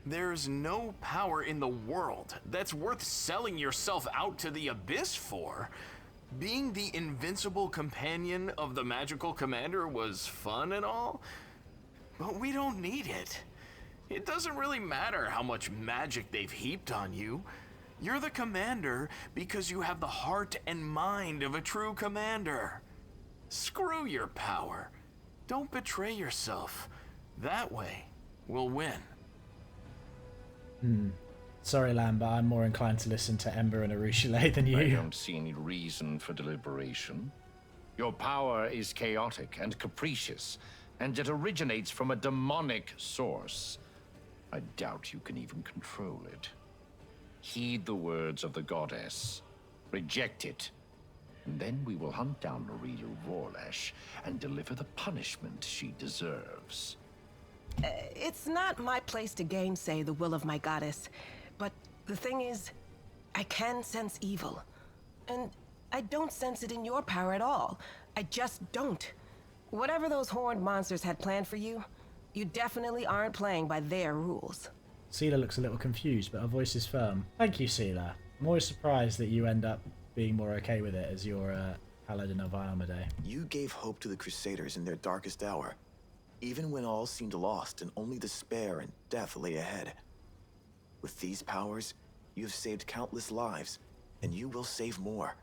There's no power in the world that's worth selling yourself out to the abyss for. Being the invincible companion of the magical commander was fun and all, but we don't need it. It doesn't really matter how much magic they've heaped on you. You're the commander because you have the heart and mind of a true commander. Screw your power. Don't betray yourself. That way, we'll win. Sorry, Lamb, but I'm more inclined to listen to Ember and Arushale than you. I don't see any reason for deliberation. Your power is chaotic and capricious, and it originates from a demonic source. I doubt you can even control it. Heed the words of the goddess. Reject it. And then we will hunt down Aureliu Vorlesh and deliver the punishment she deserves. It's not my place to gainsay the will of my goddess, but the thing is, I can sense evil. And I don't sense it in your power at all. I just don't. Whatever those horned monsters had planned for you, you definitely aren't playing by their rules. Seela looks a little confused, but her voice is firm. Thank you, Seela. I'm always surprised that you end up being more okay with it as your Paladin of Iomadae. You gave hope to the Crusaders in their darkest hour, even when all seemed lost and only despair and death lay ahead. With these powers, you have saved countless lives, and you will save more.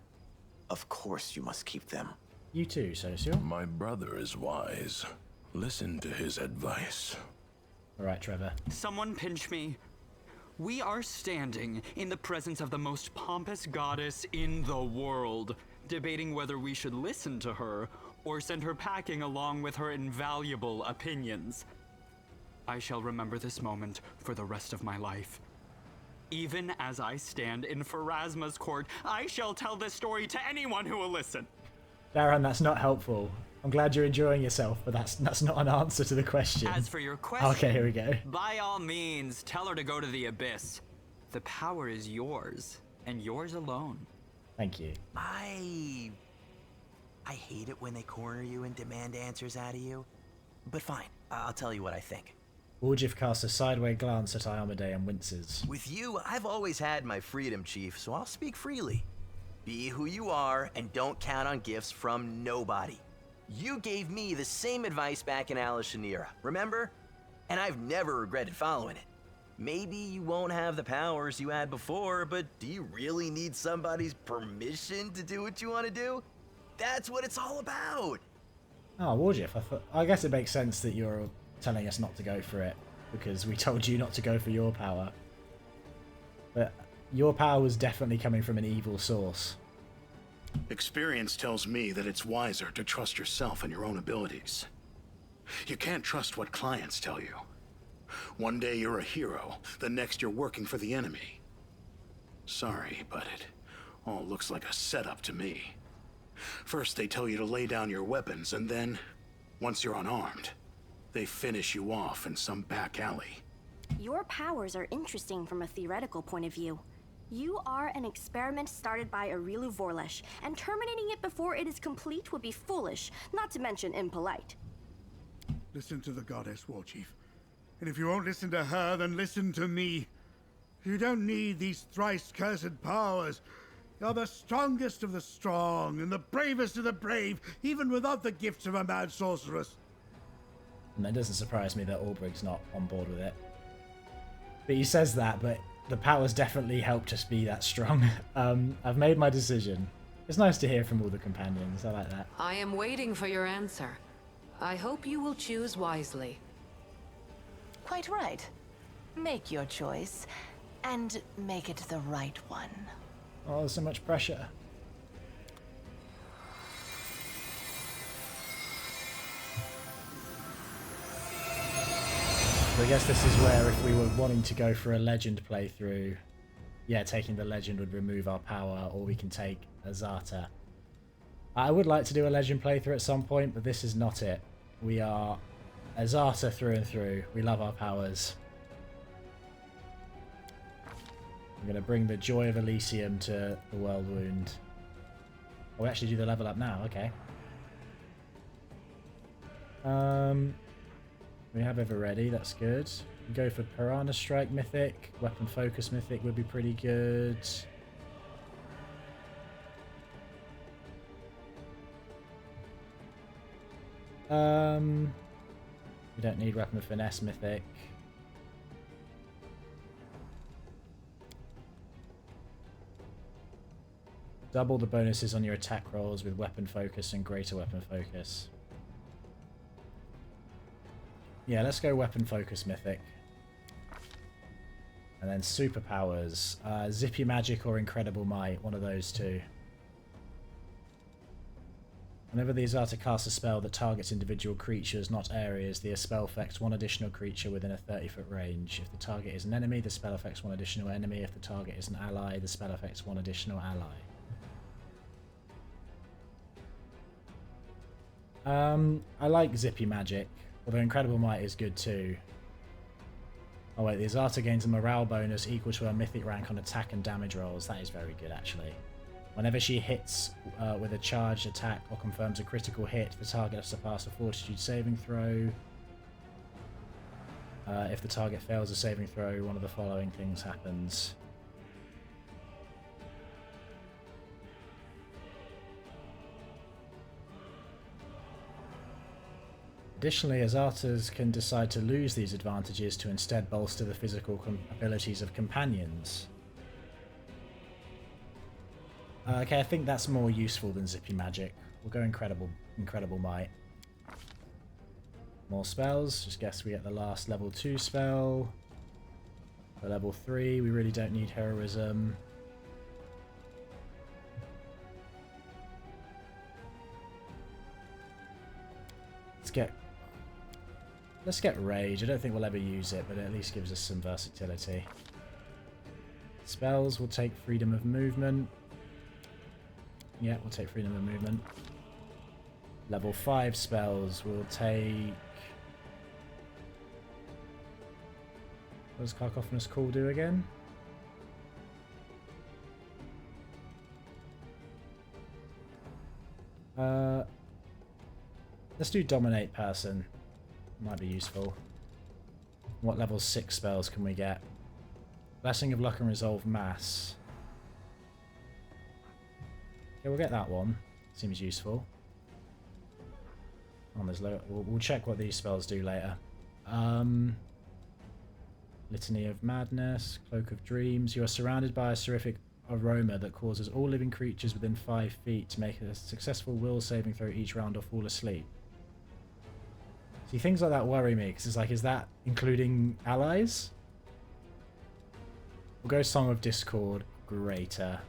Of course you must keep them. You too, Social. My brother is wise. Listen to his advice. All right, Trevor. Someone pinch me. We are standing in the presence of the most pompous goddess in the world, debating whether we should listen to her or send her packing along with her invaluable opinions. I shall remember this moment for the rest of my life. Even as I stand in Pharasma's court, I shall tell this story to anyone who will listen. Darren, that's not helpful. I'm glad you're enjoying yourself, but that's not an answer to the question. As for your question, okay, here we go. By all means, tell her to go to the abyss. The power is yours, and yours alone. Thank you. I hate it when they corner you and demand answers out of you. But fine, I'll tell you what I think. Woljif casts a sideways glance at Iomadae and winces. With you, I've always had my freedom, Chief, so I'll speak freely. Be who you are, and don't count on gifts from nobody. You gave me the same advice back in Alashanira, remember? And I've never regretted following it. Maybe you won't have the powers you had before, but do you really need somebody's permission to do what you want to do? That's what it's all about. Oh, Woljif, I guess it makes sense that you're telling us not to go for it, because we told you not to go for your power. But your power was definitely coming from an evil source. Experience tells me that it's wiser to trust yourself and your own abilities. You can't trust what clients tell you. One day you're a hero, the next you're working for the enemy. Sorry, but it all looks like a setup to me. First they tell you to lay down your weapons, and then, once you're unarmed, they finish you off in some back alley. Your powers are interesting from a theoretical point of view. You are an experiment started by Aureliu Vorlesh, and terminating it before it is complete would be foolish, not to mention impolite. Listen to the goddess, War Chief. And if you won't listen to her, then listen to me. You don't need these thrice cursed powers. You're the strongest of the strong, and the bravest of the brave, even without the gifts of a mad sorceress. And it doesn't surprise me that Albrig's not on board with it. But he says that, but the powers definitely helped us be that strong. I've made my decision. It's nice to hear from all the companions. I like that. I am waiting for your answer. I hope you will choose wisely. Quite right. Make your choice, and make it the right one. Oh, there's so much pressure. So I guess this is where, if we were wanting to go for a legend playthrough, yeah, taking the legend would remove our power, or we can take Azata. I would like to do a legend playthrough at some point, but this is not it. We are Azata through and through. We love our powers. I'm going to bring the Joy of Elysium to the World Wound. Oh, we actually do the level up now, okay. We have Ever Ready, that's good. We go for Piranha Strike Mythic. Weapon Focus Mythic would be pretty good. We don't need Weapon Finesse Mythic. Double the bonuses on your attack rolls with Weapon Focus and Greater Weapon Focus. Yeah, let's go Weapon Focus Mythic. And then Superpowers. Zippy Magic or Incredible Might, one of those two. Whenever the Azata casts a spell that targets individual creatures, not areas, the spell affects one additional creature within a 30-foot range. If the target is an enemy, the spell affects one additional enemy. If the target is an ally, the spell affects one additional ally. I like Zippy Magic, although Incredible Might is good too. Oh wait, the Azata gains a morale bonus equal to her mythic rank on attack and damage rolls. That is very good actually. Whenever she hits with a charged attack or confirms a critical hit, the target has to pass a Fortitude saving throw. If the target fails a saving throw, one of the following things happens. Additionally, Azatas can decide to lose these advantages to instead bolster the physical abilities of companions. Okay, I think that's more useful than Zippy Magic. We'll go Incredible Might. More spells. Just guess we get the last level 2 spell. For level 3, we really don't need Heroism. Let's get Rage. I don't think we'll ever use it, but it at least gives us some versatility. Spells, we'll take Freedom of Movement. Yeah, we'll take Freedom of Movement. Level 5 spells, we'll take... What does Cacophonous Call do again? Let's do Dominate Person. Might be useful. What level 6 spells can we get? Blessing of Luck and Resolve Mass. Okay, we'll get that one. Seems useful. Oh, there's we'll check what these spells do later. Litany of Madness, Cloak of Dreams. You are surrounded by a seraphic aroma that causes all living creatures within 5 feet to make a successful will saving throw each round or fall asleep. See, things like that worry me, because it's like, is that including allies? We'll go Song of Discord, Greater.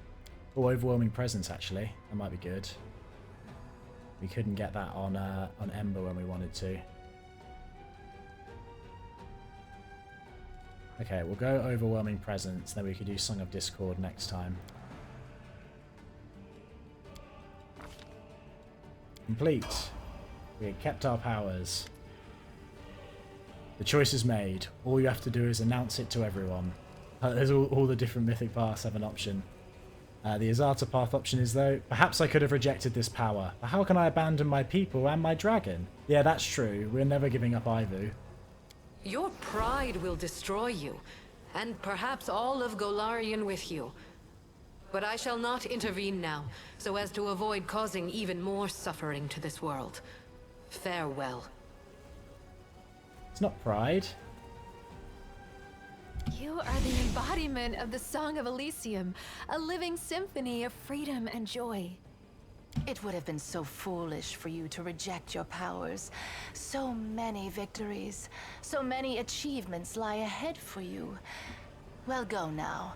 Oh, Overwhelming Presence, actually. That might be good. We couldn't get that on Ember when we wanted to. Okay, we'll go Overwhelming Presence, then we could do Song of Discord next time. Complete. We kept our powers. The choice is made. All you have to do is announce it to everyone. There's all the different mythic paths have an option. The Azata path option is, though, perhaps I could have rejected this power, but how can I abandon my people and my dragon? Yeah, that's true. We're never giving up Ivu. Your pride will destroy you, and perhaps all of Golarion with you. But I shall not intervene now, so as to avoid causing even more suffering to this world. Farewell. It's not pride. You are the embodiment of the Song of Elysium, a living symphony of freedom and joy. It would have been so foolish for you to reject your powers. So many victories, so many achievements lie ahead for you. Well, go now.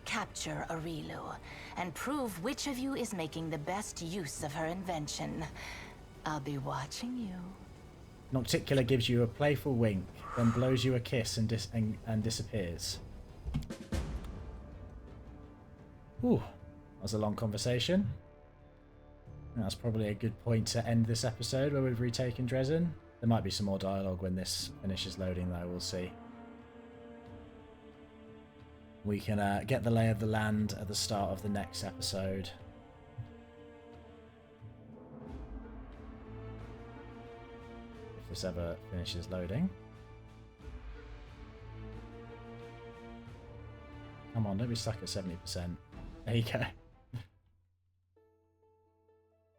Capture Arilu, and prove which of you is making the best use of her invention. I'll be watching you. Nocticular gives you a playful wink, then blows you a kiss and disappears. Ooh, that was a long conversation. And that's probably a good point to end this episode where we've retaken Drezen. There might be some more dialogue when this finishes loading though, we'll see. We can get the lay of the land at the start of the next episode. If this ever finishes loading. Come on, don't be stuck at 70%. There you go.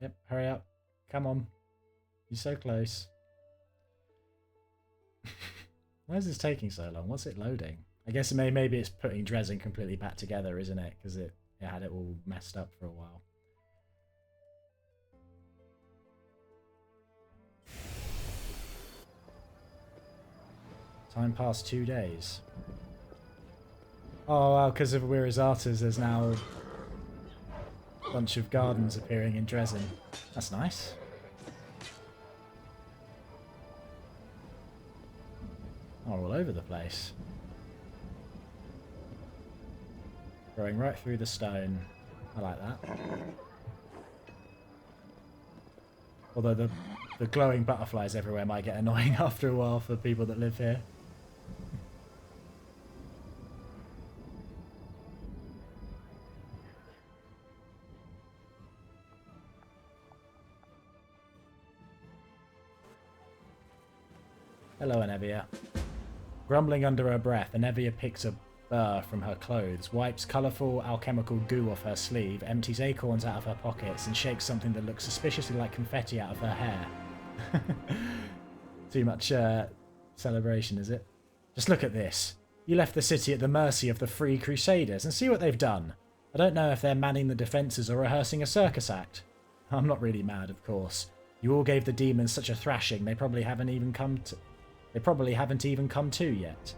Yep, hurry up. Come on. You're so close. Why is this taking so long? What's it loading? I guess maybe it's putting Drezen completely back together, isn't it? Because it had it all messed up for a while. Time passed 2 days. Oh, wow, because of We're Azata's, there's now a bunch of gardens appearing in Drezen. That's nice. Oh, all over the place. Growing right through the stone. I like that. Although the glowing butterflies everywhere might get annoying after a while for people that live here. Hello, Anevia. Grumbling under her breath, Anevia picks a burr from her clothes, wipes colourful alchemical goo off her sleeve, empties acorns out of her pockets, and shakes something that looks suspiciously like confetti out of her hair. Too much celebration, is it? Just look at this. You left the city at the mercy of the Free Crusaders, and see what they've done. I don't know if they're manning the defences or rehearsing a circus act. I'm not really mad, of course. You all gave the demons such a thrashing, they probably haven't even come to yet.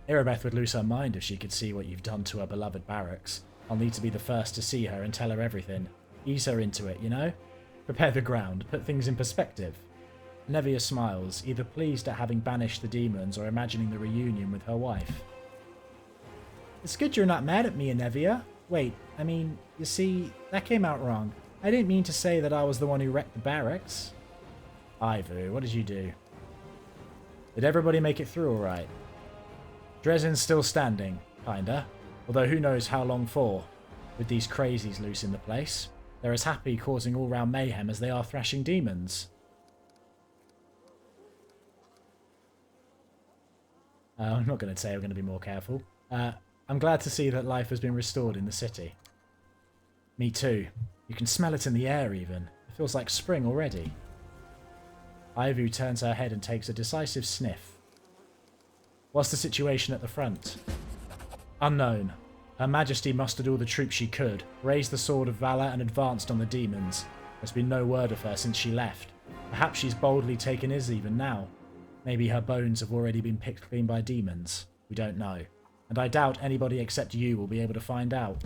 Irabeth would lose her mind if she could see what you've done to her beloved barracks. I'll need to be the first to see her and tell her everything. Ease her into it, you know? Prepare the ground, put things in perspective. Nevia smiles, either pleased at having banished the demons or imagining the reunion with her wife. It's good you're not mad at me, Nevia. Wait, I mean, you see, that came out wrong. I didn't mean to say that I was the one who wrecked the barracks. Ivu, what did you do? Did everybody make it through alright? Drezen's still standing, kinda. Although who knows how long for, with these crazies loose in the place. They're as happy causing all-round mayhem as they are thrashing demons. I'm not going to say I'm going to be more careful. I'm glad to see that life has been restored in the city. Me too. You can smell it in the air even. It feels like spring already. Ivu turns her head and takes a decisive sniff. What's the situation at the front? Unknown. Her Majesty mustered all the troops she could, raised the sword of valour and advanced on the demons. There's been no word of her since she left. Perhaps she's boldly taken Iz even now. Maybe her bones have already been picked clean by demons. We don't know. And I doubt anybody except you will be able to find out.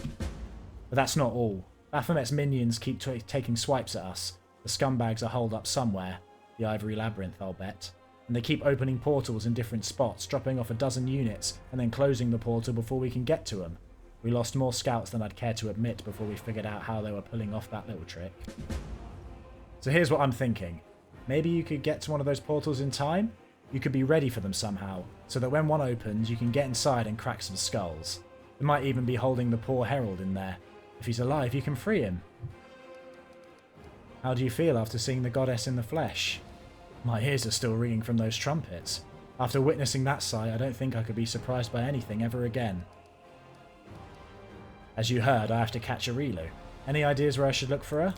But that's not all. Baphomet's minions keep taking swipes at us. The scumbags are holed up somewhere. The Ivory Labyrinth, I'll bet. And they keep opening portals in different spots, dropping off a dozen units, and then closing the portal before we can get to them. We lost more scouts than I'd care to admit before we figured out how they were pulling off that little trick. So here's what I'm thinking. Maybe you could get to one of those portals in time? You could be ready for them somehow, so that when one opens, you can get inside and crack some skulls. They might even be holding the poor Herald in there. If he's alive, you can free him. How do you feel after seeing the goddess in the flesh? My ears are still ringing from those trumpets. After witnessing that sight, I don't think I could be surprised by anything ever again. As you heard, I have to catch Arilu. Any ideas where I should look for her?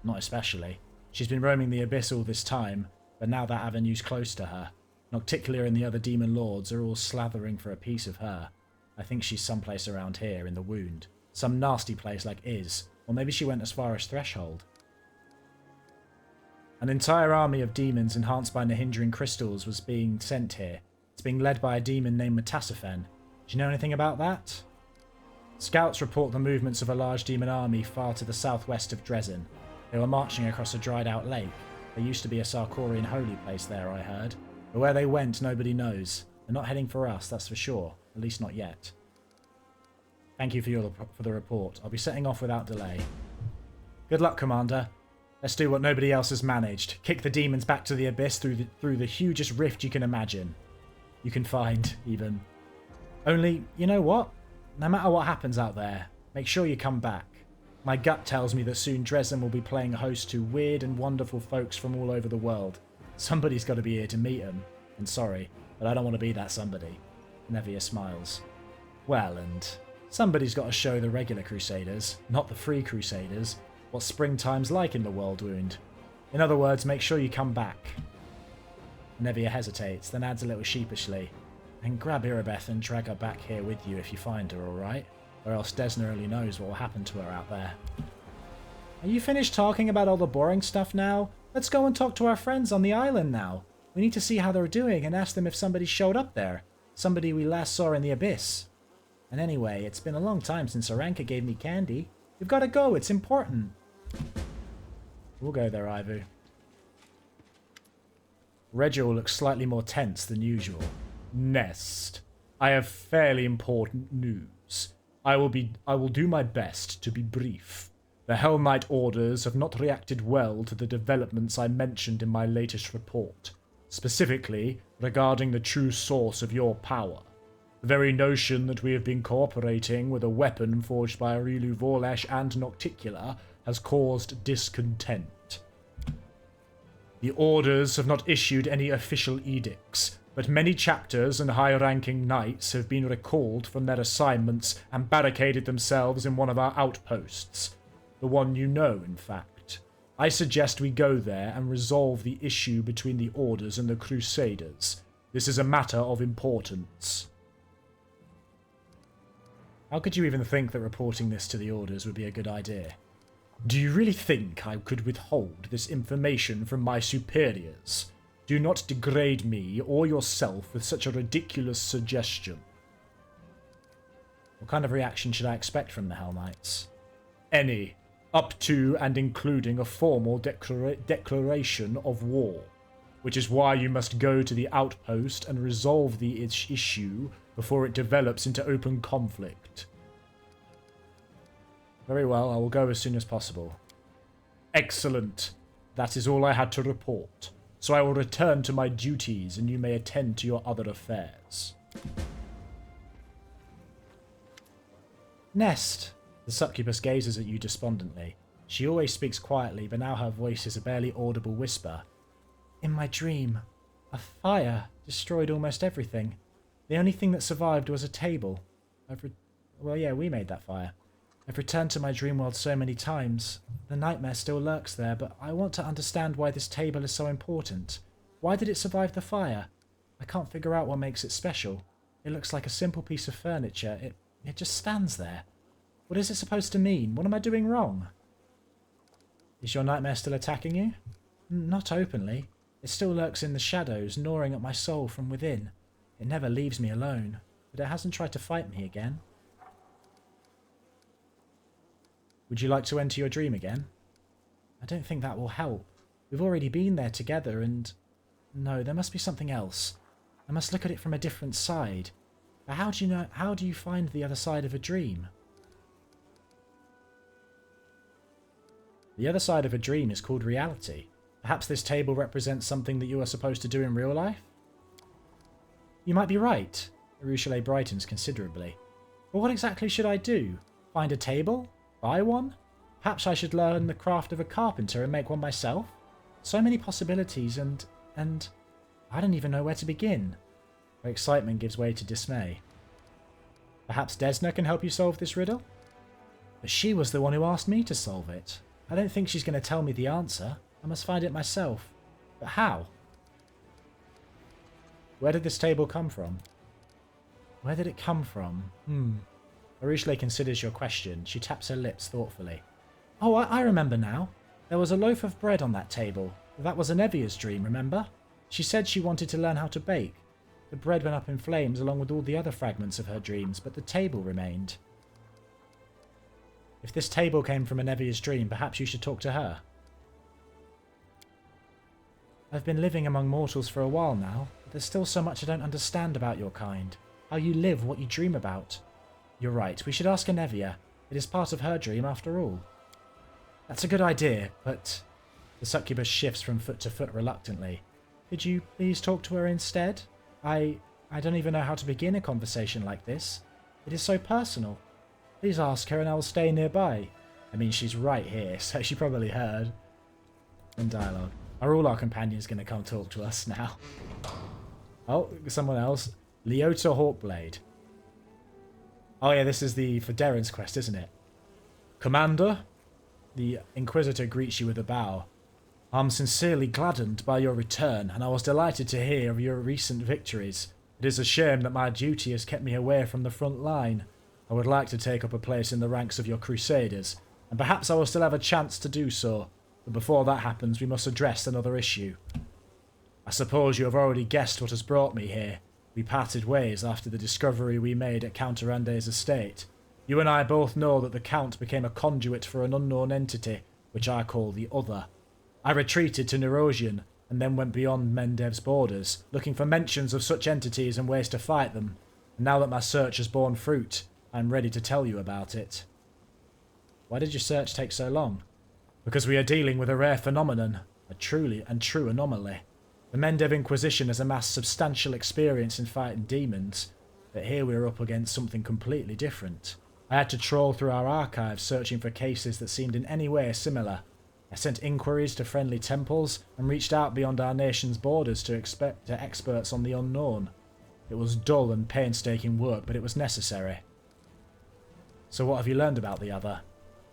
Not especially. She's been roaming the Abyss all this time, but now that avenue's close to her. Nocticular and the other demon lords are all slathering for a piece of her. I think she's someplace around here, in the Wound. Some nasty place like Iz, or maybe she went as far as Threshold. An entire army of demons enhanced by Nahindran crystals was being sent here. It's being led by a demon named Metasophen. Do you know anything about that? Scouts report the movements of a large demon army far to the southwest of Drezen. They were marching across a dried-out lake. There used to be a Sarkorian holy place there, I heard. But where they went, nobody knows. They're not heading for us, that's for sure. At least not yet. Thank you for the report. I'll be setting off without delay. Good luck, Commander. Let's do what nobody else has managed. Kick the demons back to the abyss through the hugest rift you can imagine. You can find, even. Only, you know what? No matter what happens out there, make sure you come back. My gut tells me that soon Drezen will be playing host to weird and wonderful folks from all over the world. Somebody's got to be here to meet them. And sorry, but I don't want to be that somebody. Nevia smiles. Well, and somebody's got to show the regular Crusaders, not the free Crusaders, what springtime's like in the World Wound. In other words, make sure you come back. Nevia hesitates, then adds a little sheepishly. And grab Irabeth and drag her back here with you if you find her, alright? Or else Desna only knows what will happen to her out there. Are you finished talking about all the boring stuff now? Let's go and talk to our friends on the island now. We need to see how they're doing and ask them if somebody showed up there. Somebody we last saw in the Abyss. And anyway, it's been a long time since Aranka gave me candy. We've got to go, it's important. We'll go there, Ivu. Regiel looks slightly more tense than usual. Nest, I have fairly important news. I will do my best to be brief. The Hell Knight orders have not reacted well to the developments I mentioned in my latest report, specifically regarding the true source of your power. The very notion that we have been cooperating with a weapon forged by Arilu Vorlesh and Nocticular has caused discontent. The orders have not issued any official edicts, but many chapters and high-ranking knights have been recalled from their assignments and barricaded themselves in one of our outposts. The one you know, in fact. I suggest we go there and resolve the issue between the orders and the Crusaders. This is a matter of importance. How could you even think that reporting this to the orders would be a good idea? Do you really think I could withhold this information from my superiors? Do not degrade me or yourself with such a ridiculous suggestion. What kind of reaction should I expect from the Hell Knights? Any, up to and including a formal declaration of war, which is why you must go to the outpost and resolve the issue before it develops into open conflict. Very well, I will go as soon as possible. Excellent. That is all I had to report. So I will return to my duties and you may attend to your other affairs. Nest. The succubus gazes at you despondently. She always speaks quietly, but now her voice is a barely audible whisper. In my dream, a fire destroyed almost everything. The only thing that survived was a table. Well, yeah, we made that fire. I've returned to my dream world so many times. The nightmare still lurks there, but I want to understand why this table is so important. Why did it survive the fire? I can't figure out what makes it special. It looks like a simple piece of furniture. It just stands there. What is it supposed to mean? What am I doing wrong? Is your nightmare still attacking you? Not openly. It still lurks in the shadows, gnawing at my soul from within. It never leaves me alone, but it hasn't tried to fight me again. Would you like to enter your dream again? I don't think that will help. We've already been there together and... No, there must be something else. I must look at it from a different side. But how do you find the other side of a dream? The other side of a dream is called reality. Perhaps this table represents something that you are supposed to do in real life? You might be right. Arushale brightens considerably. But what exactly should I do? Find a table? Buy one? Perhaps I should learn the craft of a carpenter and make one myself? So many possibilities and I don't even know where to begin. Her excitement gives way to dismay. Perhaps Desna can help you solve this riddle? But she was the one who asked me to solve it. I don't think she's going to tell me the answer. I must find it myself. But how? Where did this table come from? Where did it come from? Arushale considers your question. She taps her lips thoughtfully. Oh, I remember now. There was a loaf of bread on that table. That was Anevia's dream, remember? She said she wanted to learn how to bake. The bread went up in flames along with all the other fragments of her dreams, but the table remained. If this table came from Anevia's dream, perhaps you should talk to her. I've been living among mortals for a while now, but there's still so much I don't understand about your kind. How you live, what you dream about. You're right. We should ask Anevia. It is part of her dream after all. That's a good idea, but... The succubus shifts from foot to foot reluctantly. Could you please talk to her instead? I don't even know how to begin a conversation like this. It is so personal. Please ask her and I will stay nearby. I mean, she's right here, so she probably heard. In dialogue. Are all our companions going to come talk to us now? Oh, someone else. Leota Hawkblade. Oh yeah, this is for Darren's quest, isn't it? Commander? The Inquisitor greets you with a bow. I'm sincerely gladdened by your return, and I was delighted to hear of your recent victories. It is a shame that my duty has kept me away from the front line. I would like to take up a place in the ranks of your Crusaders, and perhaps I will still have a chance to do so. But before that happens, we must address another issue. I suppose you have already guessed what has brought me here. We parted ways after the discovery we made at Count Arande's estate. You and I both know that the Count became a conduit for an unknown entity, which I call the Other. I retreated to Nerosian, and then went beyond Mendev's borders, looking for mentions of such entities and ways to fight them. And now that my search has borne fruit, I am ready to tell you about it. Why did your search take so long? Because we are dealing with a rare phenomenon, a truly and true anomaly. The Mendev Inquisition has amassed substantial experience in fighting demons, but here we are up against something completely different. I had to trawl through our archives searching for cases that seemed in any way similar. I sent inquiries to friendly temples and reached out beyond our nation's borders to experts on the unknown. It was dull and painstaking work, but it was necessary. So what have you learned about the Other?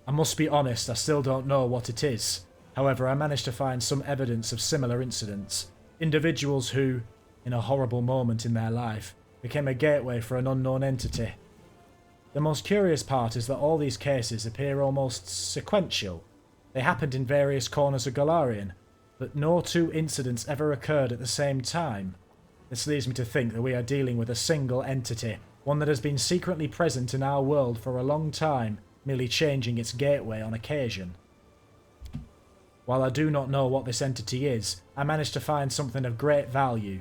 I must be honest, I still don't know what it is. However, I managed to find some evidence of similar incidents. Individuals who, in a horrible moment in their life, became a gateway for an unknown entity. The most curious part is that all these cases appear almost sequential. They happened in various corners of Golarion, but no two incidents ever occurred at the same time. This leads me to think that we are dealing with a single entity, one that has been secretly present in our world for a long time, merely changing its gateway on occasion. While I do not know what this entity is, I managed to find something of great value.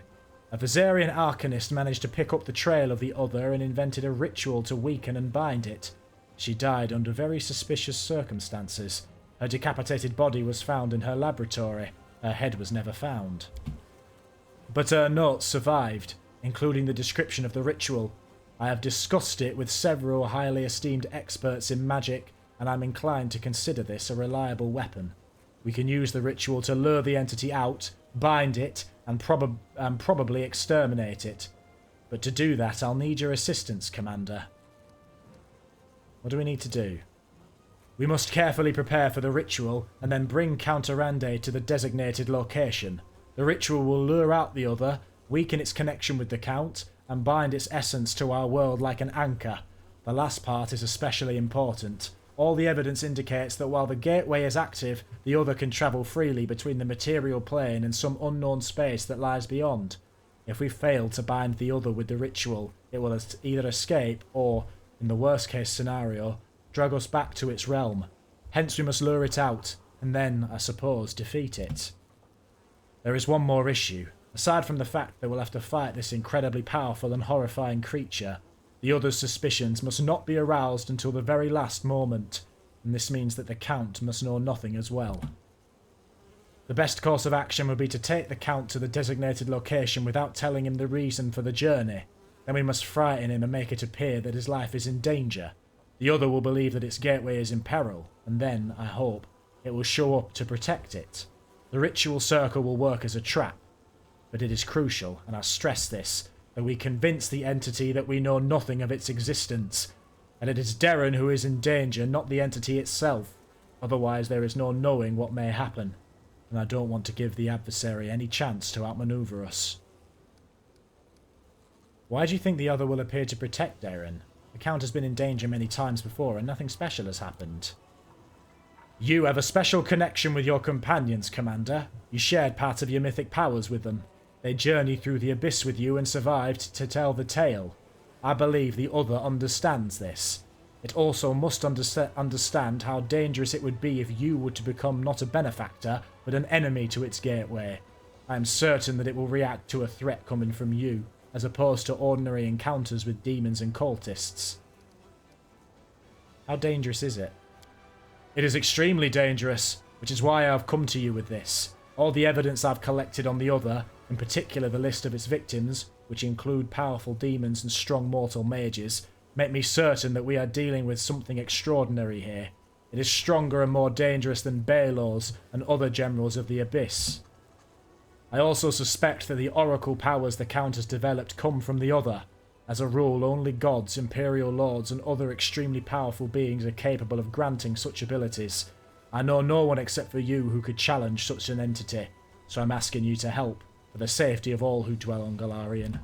A Viserion Arcanist managed to pick up the trail of the Other and invented a ritual to weaken and bind it. She died under very suspicious circumstances. Her decapitated body was found in her laboratory. Her head was never found. But her notes survived, including the description of the ritual. I have discussed it with several highly esteemed experts in magic, and I'm inclined to consider this a reliable weapon. We can use the ritual to lure the entity out, bind it, and probably exterminate it. But to do that, I'll need your assistance, Commander. What do we need to do? We must carefully prepare for the ritual, and then bring Count Arande to the designated location. The ritual will lure out the Other, weaken its connection with the Count, and bind its essence to our world like an anchor. The last part is especially important. All the evidence indicates that while the gateway is active, the Other can travel freely between the material plane and some unknown space that lies beyond. If we fail to bind the Other with the ritual, it will either escape or, in the worst case scenario, drag us back to its realm. Hence we must lure it out, and then, I suppose, defeat it. There is one more issue. Aside from the fact that we'll have to fight this incredibly powerful and horrifying creature, the Other's suspicions must not be aroused until the very last moment, and this means that the Count must know nothing as well. The best course of action would be to take the Count to the designated location without telling him the reason for the journey. Then we must frighten him and make it appear that his life is in danger. The Other will believe that its gateway is in peril, and then, I hope, it will show up to protect it. The ritual circle will work as a trap, but it is crucial, and I stress this, that we convince the entity that we know nothing of its existence, and it is Darren who is in danger, not the entity itself. Otherwise there is no knowing what may happen, and I don't want to give the adversary any chance to outmaneuver us. Why do you think the Other will appear to protect Darren? The Count has been in danger many times before, and nothing special has happened. You have a special connection with your companions, Commander. You shared part of your mythic powers with them. They journeyed through the abyss with you and survived to tell the tale. I believe the Other understands this. It also must understand how dangerous it would be if you were to become not a benefactor, but an enemy to its gateway. I am certain that it will react to a threat coming from you, as opposed to ordinary encounters with demons and cultists. How dangerous is it? It is extremely dangerous, which is why I have come to you with this. All the evidence I've collected on the other, in particular the list of its victims, which include powerful demons and strong mortal mages, make me certain that we are dealing with something extraordinary here. It is stronger and more dangerous than Baelors and other generals of the Abyss. I also suspect that the oracle powers the Count has developed come from the other. As a rule, only gods, imperial lords, and other extremely powerful beings are capable of granting such abilities. I know no one except for you who could challenge such an entity, so I'm asking you to help, for the safety of all who dwell on Golarion.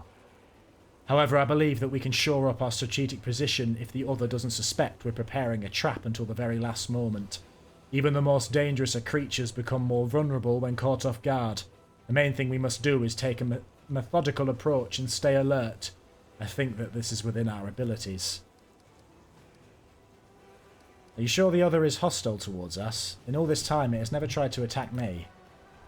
However, I believe that we can shore up our strategic position if the other doesn't suspect we're preparing a trap until the very last moment. Even the most dangerous of creatures become more vulnerable when caught off guard. The main thing we must do is take a methodical approach and stay alert. I think that this is within our abilities. Are you sure the other is hostile towards us? In all this time, it has never tried to attack me.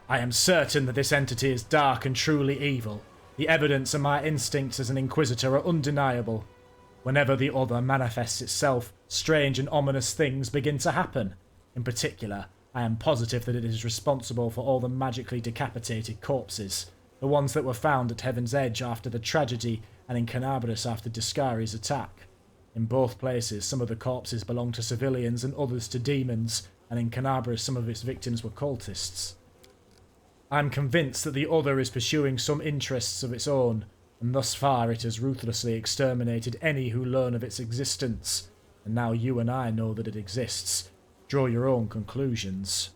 I am certain that this entity is dark and truly evil. The evidence and my instincts as an Inquisitor are undeniable. Whenever the other manifests itself, strange and ominous things begin to happen. In particular, I am positive that it is responsible for all the magically decapitated corpses, the ones that were found at Heaven's Edge after the tragedy and in Canabras after Discari's attack. In both places, some of the corpses belonged to civilians and others to demons, and in Canabras some of its victims were cultists. I am convinced that the other is pursuing some interests of its own, and thus far it has ruthlessly exterminated any who learn of its existence. And now you and I know that it exists. Draw your own conclusions.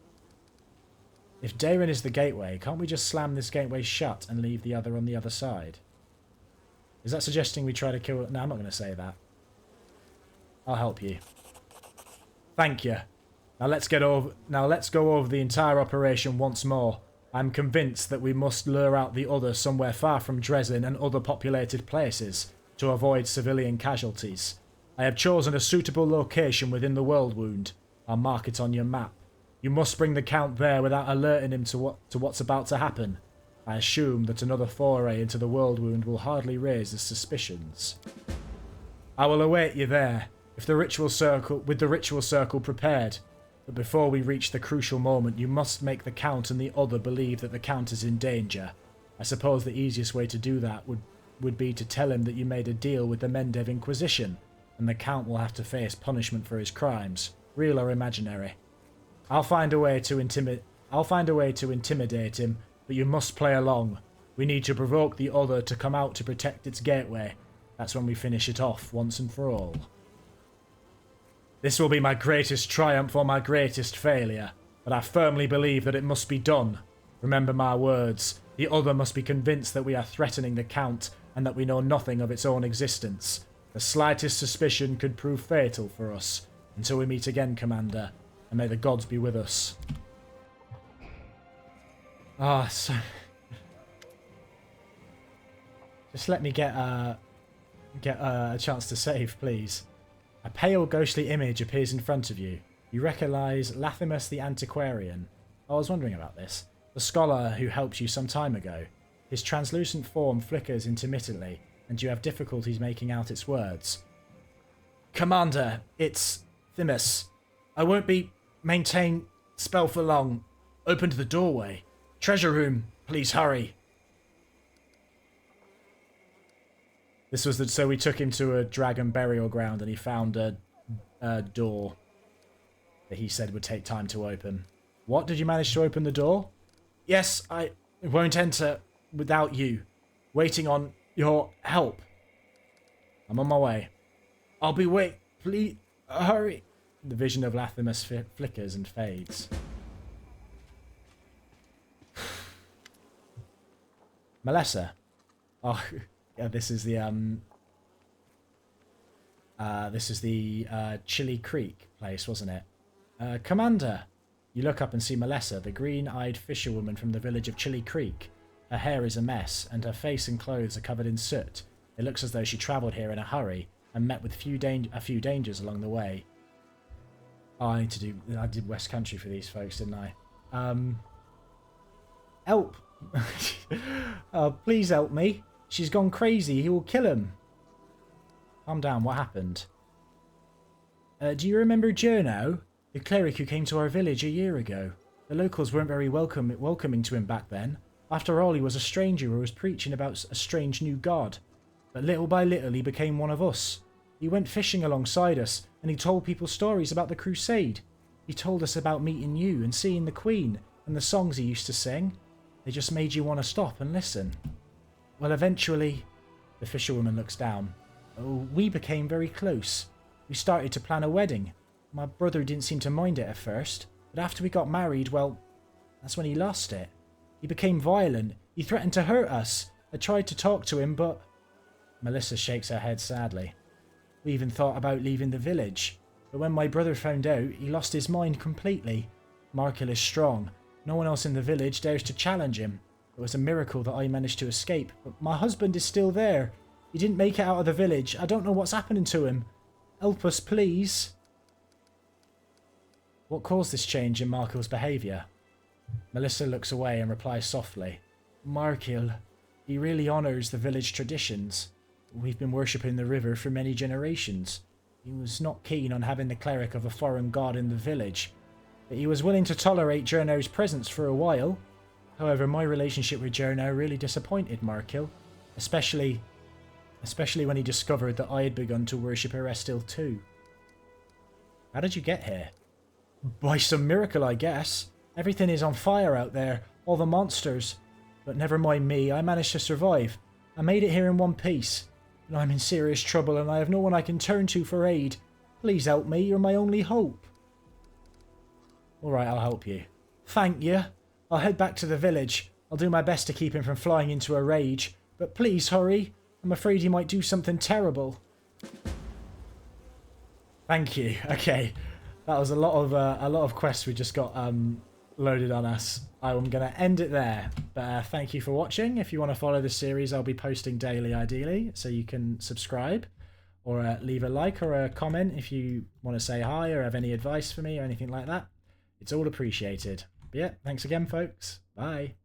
If Darren is the gateway, can't we just slam this gateway shut and leave the other on the other side? Is that suggesting we try to kill... No, I'm not going to say that. I'll help you. Thank you. Now let's go over the entire operation once more. I'm convinced that we must lure out the other somewhere far from Drezen and other populated places to avoid civilian casualties. I have chosen a suitable location within the World Wound. I'll mark it on your map. You must bring the Count there without alerting him to what's about to happen. I assume that another foray into the World Wound will hardly raise his suspicions. I will await you there, with the ritual circle prepared. But before we reach the crucial moment, you must make the Count and the other believe that the Count is in danger. I suppose the easiest way to do that would be to tell him that you made a deal with the Mendev Inquisition, and the Count will have to face punishment for his crimes, real or imaginary. I'll find a way to intimidate him, but you must play along. We need to provoke the other to come out to protect its gateway. That's when we finish it off once and for all. This will be my greatest triumph or my greatest failure, but I firmly believe that it must be done. Remember my words. The other must be convinced that we are threatening the Count and that we know nothing of its own existence. The slightest suspicion could prove fatal for us. Until we meet again, Commander, and may the gods be with us. Ah, so... Just let me get a chance to save, please. A pale, ghostly image appears in front of you. You recognise Lathimus the Antiquarian. I was wondering about this. The scholar who helped you some time ago. His translucent form flickers intermittently, and you have difficulties making out its words. Commander, it's Thimus. I won't be maintained spell for long. Open to the doorway. Treasure room, please hurry. This was so we took him to a dragon burial ground and he found a door that he said would take time to open. What, did you manage to open the door? Yes, I won't enter without you. Waiting on your help. I'm on my way. I'll be please, hurry. The vision of Lathimus flickers and fades. Melessa. Oh, yeah, this is the Chili Creek place, wasn't it? Commander. You look up and see Melessa, the green-eyed fisherwoman from the village of Chili Creek. Her hair is a mess, and her face and clothes are covered in soot. It looks as though she travelled here in a hurry and met with a few dangers along the way. Oh, I did West Country for these folks, didn't I? Help! Please help me. She's gone crazy. He will kill him. Calm down. What happened? Do you remember Journo, the cleric who came to our village a year ago? The locals weren't very welcoming to him back then. After all, he was a stranger who was preaching about a strange new god. But little by little, he became one of us. He went fishing alongside us, and he told people stories about the crusade. He told us about meeting you and seeing the Queen, and the songs he used to sing. They just made you want to stop and listen. Well, eventually, the fisherwoman looks down. Oh, we became very close. We started to plan a wedding. My brother didn't seem to mind it at first, but after we got married, well, that's when he lost it. He became violent. He threatened to hurt us. I tried to talk to him, but... Melissa shakes her head sadly. We even thought about leaving the village. But when my brother found out, he lost his mind completely. Markel is strong. No one else in the village dares to challenge him. It was a miracle that I managed to escape, but my husband is still there. He didn't make it out of the village. I don't know what's happening to him. Help us, please. What caused this change in Markel's behaviour? Melissa looks away and replies softly. Markel, he really honours the village traditions. We've been worshipping the river for many generations. He was not keen on having the cleric of a foreign god in the village, but he was willing to tolerate Journo's presence for a while. However, my relationship with Journo really disappointed Markel, especially when he discovered that I had begun to worship Erestil too. How did you get here? By some miracle, I guess. Everything is on fire out there, all the monsters. But never mind me, I managed to survive. I made it here in one piece. But I'm in serious trouble and I have no one I can turn to for aid. Please help me, you're my only hope. Alright, I'll help you. Thank you. I'll head back to the village. I'll do my best to keep him from flying into a rage. But please hurry. I'm afraid he might do something terrible. Thank you. Okay. That was a lot of quests we just got loaded on us. I'm going to end it there. But thank you for watching. If you want to follow the series, I'll be posting daily, ideally, so you can subscribe or leave a like or a comment if you want to say hi or have any advice for me or anything like that. It's all appreciated. But yeah, thanks again, folks. Bye.